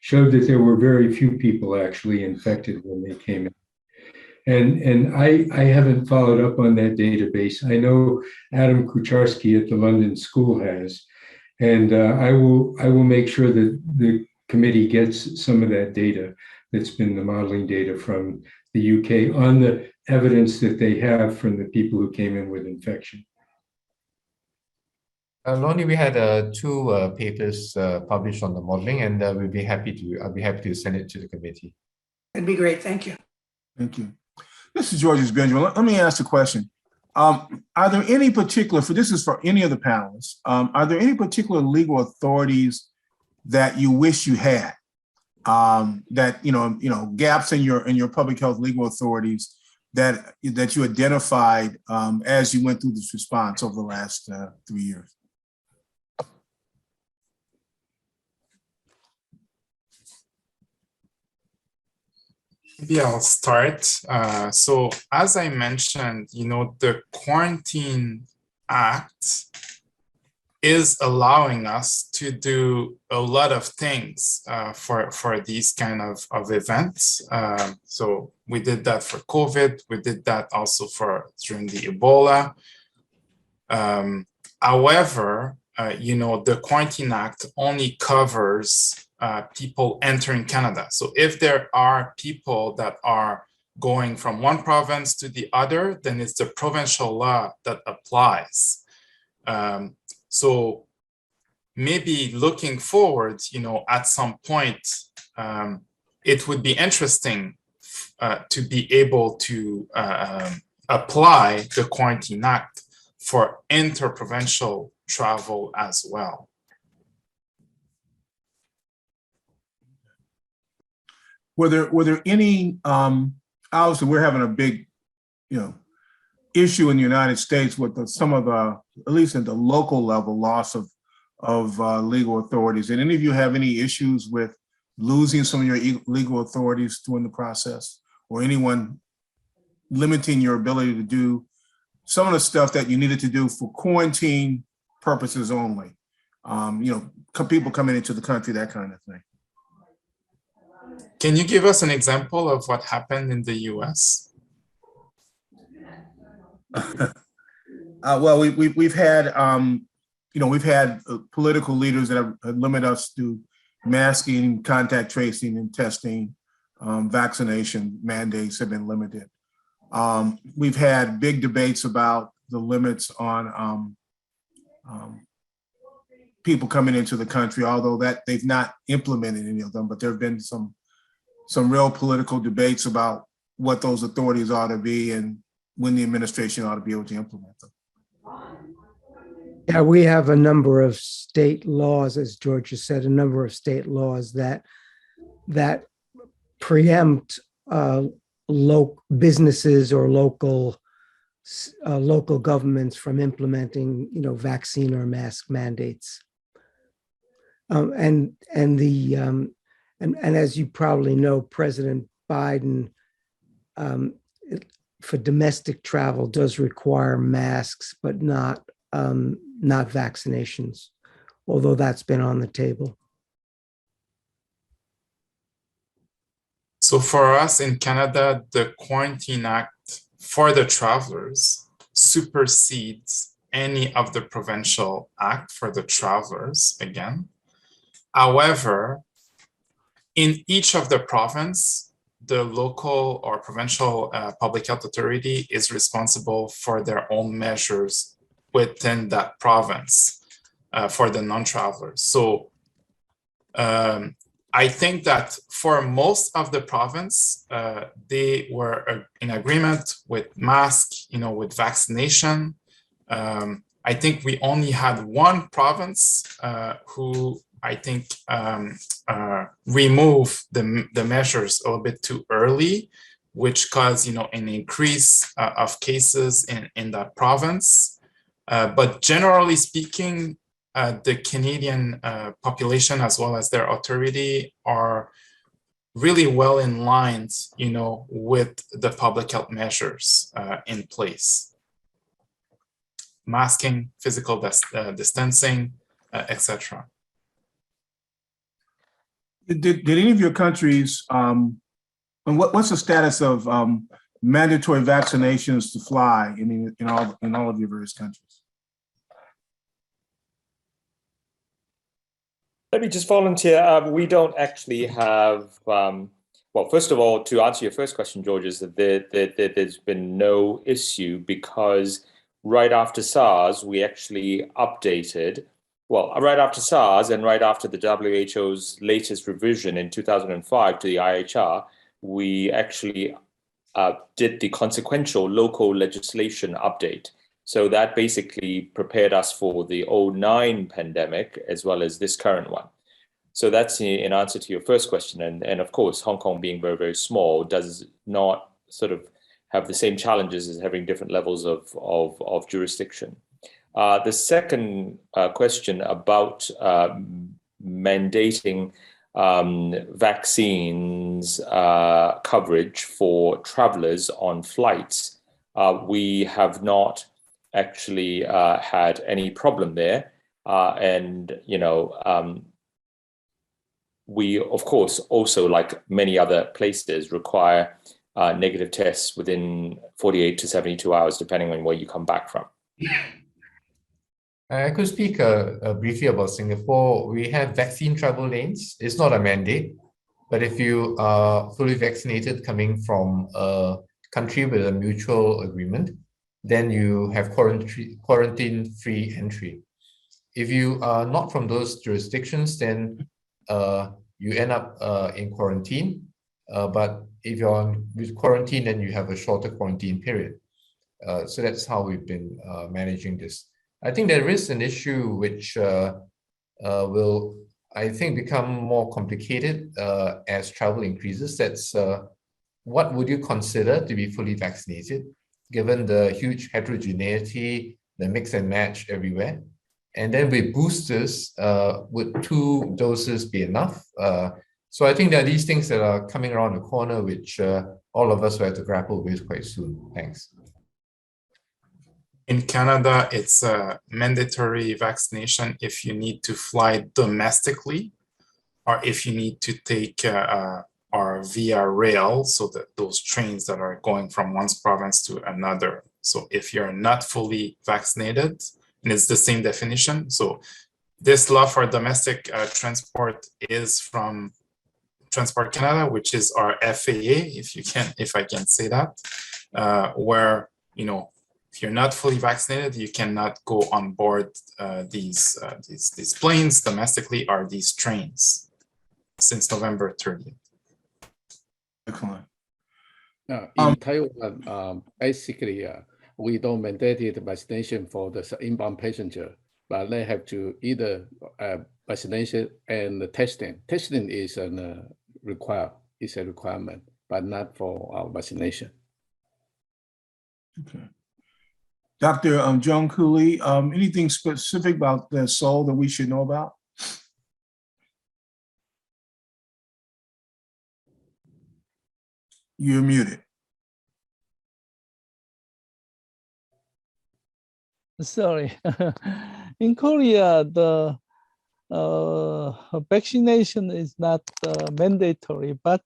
S9: showed that there were very few people actually infected when they came in. And I haven't followed up on that database. I know Adam Kucharski at the London School has, and I will make sure that the committee gets some of that data that's been the modeling data from the UK on the evidence that they have from the people who came in with infection.
S7: Lonnie, we had two papers published on the modeling, and I'll be happy to send it to the committee.
S16: That'd be great. Thank you.
S1: Thank you. This is George's Benjamin. Let me ask a question. Are there any particular, this is for any of the panelists, are there any particular legal authorities that you wish you had? That gaps in your public health legal authorities that you identified as you went through this response over the last 3 years?
S8: Maybe I'll start. So as I mentioned, the Quarantine Act is allowing us to do a lot of things for these kind of events. So we did that for COVID. We did that also during the Ebola. However, the Quarantine Act only covers people entering Canada. So if there are people that are going from one province to the other, then it's the provincial law that applies. So maybe looking forward, at some point, it would be interesting to be able to apply the Quarantine Act for interprovincial travel as well.
S1: Were there any, obviously we're having a big, issue in the United States with some of the, at least at the local level, loss of legal authorities. Did any of you have any issues with losing some of your legal authorities during the process, or anyone limiting your ability to do some of the stuff that you needed to do for quarantine purposes only? People coming into the country, that kind of thing.
S8: Can you give us an example of what happened in the US?
S1: Well, we've had political leaders that have limited us to masking, contact tracing, and testing. Vaccination mandates have been limited. We've had big debates about the limits on people coming into the country, although that they've not implemented any of them, but there have been some real political debates about what those authorities ought to be and when the administration ought to be able to implement them.
S10: Yeah, we have a number of state laws, as George has said, a number of state laws that preempt businesses or local governments from implementing, vaccine or mask mandates. And as you probably know, President Biden, for domestic travel, does require masks, but not vaccinations, although that's been on the table.
S8: So for us in Canada, the Quarantine Act for the travelers supersedes any of the provincial act for the travelers again. However, in each of the province, the local or provincial public health authority is responsible for their own measures within that province for the non-travelers. So I think that for most of the province, they were in agreement with mask, with vaccination. I think we only had one province who I think remove the measures a little bit too early, which caused an increase of cases in that province. But generally speaking, the Canadian population as well as their authority are really well in line, with the public health measures in place. Masking, physical distancing, etc.
S1: Did any of your countries, and what's the status of mandatory vaccinations to fly in all of your various countries?
S2: Let me just volunteer. We don't actually have, well, first of all, to answer your first question, George, is that there's been no issue because right after SARS, we actually updated, well, right after SARS and right after the WHO's latest revision in 2005 to the IHR, we actually did the consequential local legislation update. So that basically prepared us for the 2009 pandemic as well as this current one. So that's in answer to your first question. And of course, Hong Kong being very, very small does not sort of have the same challenges as having different levels of jurisdiction. The second question about mandating vaccines coverage for travelers on flights, we have not actually had any problem there. And, you know, we, of course, also, like many other places, require negative tests within 48 to 72 hours, depending on where you come back from.
S7: I could speak briefly about Singapore. We have vaccine travel lanes. It's not a mandate, but if you are fully vaccinated coming from country with a mutual agreement, then you have quarantine-free entry. If you are not from those jurisdictions, then you end up in quarantine. But if you're with quarantine, then you have a shorter quarantine period. So that's how we've been managing this. I think there is an issue which will, I think, become more complicated as travel increases. That's what would you consider to be fully vaccinated, given the huge heterogeneity, the mix and match everywhere? And then with boosters, would 2 doses be enough? So I think there are these things that are coming around the corner, which all of us will have to grapple with quite soon. Thanks.
S8: In Canada, it's a mandatory vaccination if you need to fly domestically or if you need to take or via rail, so that those trains that are going from one province to another. So if you're not fully vaccinated, and it's the same definition. So this law for domestic transport is from Transport Canada, which is our FAA, if I can say that, where, you know, if you're not fully vaccinated, you cannot go on board these planes domestically or these trains since November 30th.
S1: Excellent.
S6: In Taiwan, basically, we don't mandate vaccination for the inbound passenger, but they have to either vaccination and testing. Testing is a requirement, but not for our vaccination.
S1: Okay. Dr. Jung Cooley, anything specific about the Seoul that we should know about? You're muted.
S3: Sorry. In Korea, the vaccination is not mandatory, but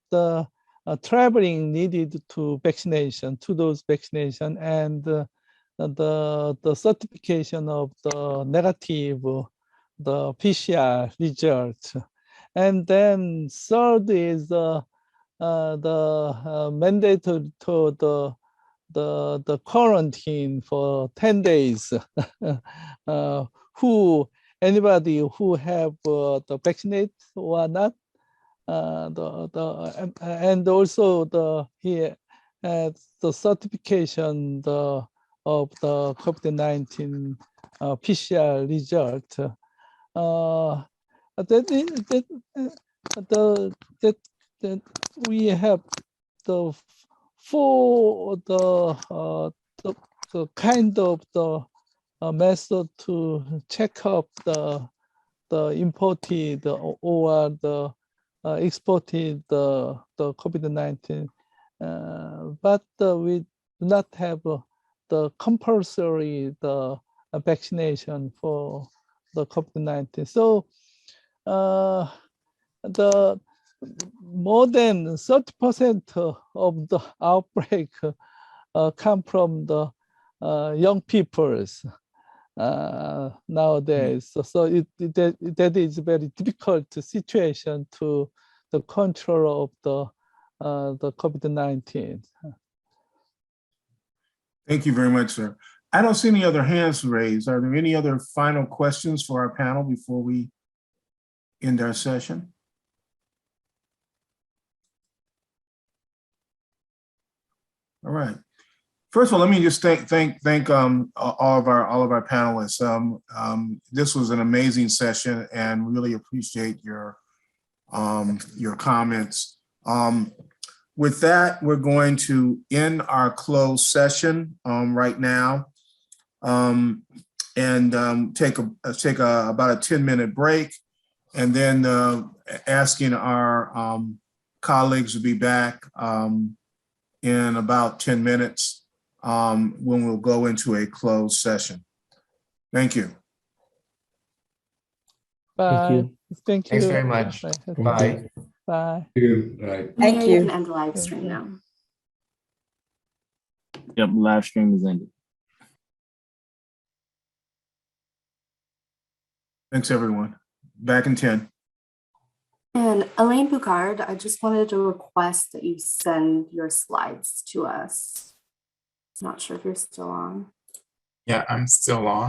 S3: traveling needed to vaccination, to those vaccination, and the certification of the negative, the PCR result. And then third is the mandatory to the quarantine for 10 days. Anybody who have the vaccinate or not, and also the certification of the COVID-19 PCR result. That we have the kind of the method to check up the imported or the exported the COVID-19, but we do not have the compulsory vaccination for the COVID-19. So more than 30% of the outbreak come from the young peoples nowadays. So that is a very difficult situation to the control of the COVID-19.
S1: Thank you very much, sir. I don't see any other hands raised. Are there any other final questions for our panel before we end our session? All right. First of all, let me just thank all of our panelists. This was an amazing session, and really appreciate your comments. With that, we're going to end our closed session right now, and take about a 10-minute break, and then asking our colleagues to be back in about 10 minutes when we'll go into a closed session. Thank you.
S3: Bye. Thank you.
S7: Thanks very much.
S3: Bye.
S7: Bye.
S3: Bye.
S9: Bye.
S11: Thank
S4: You
S11: you.
S4: can end the live stream now.
S17: Yep, live stream is ended.
S1: Thanks, everyone. Back in 10.
S4: And Elaine Boucard, I just wanted to request that you send your slides to us. Not sure if you're still on.
S8: Yeah, I'm still on.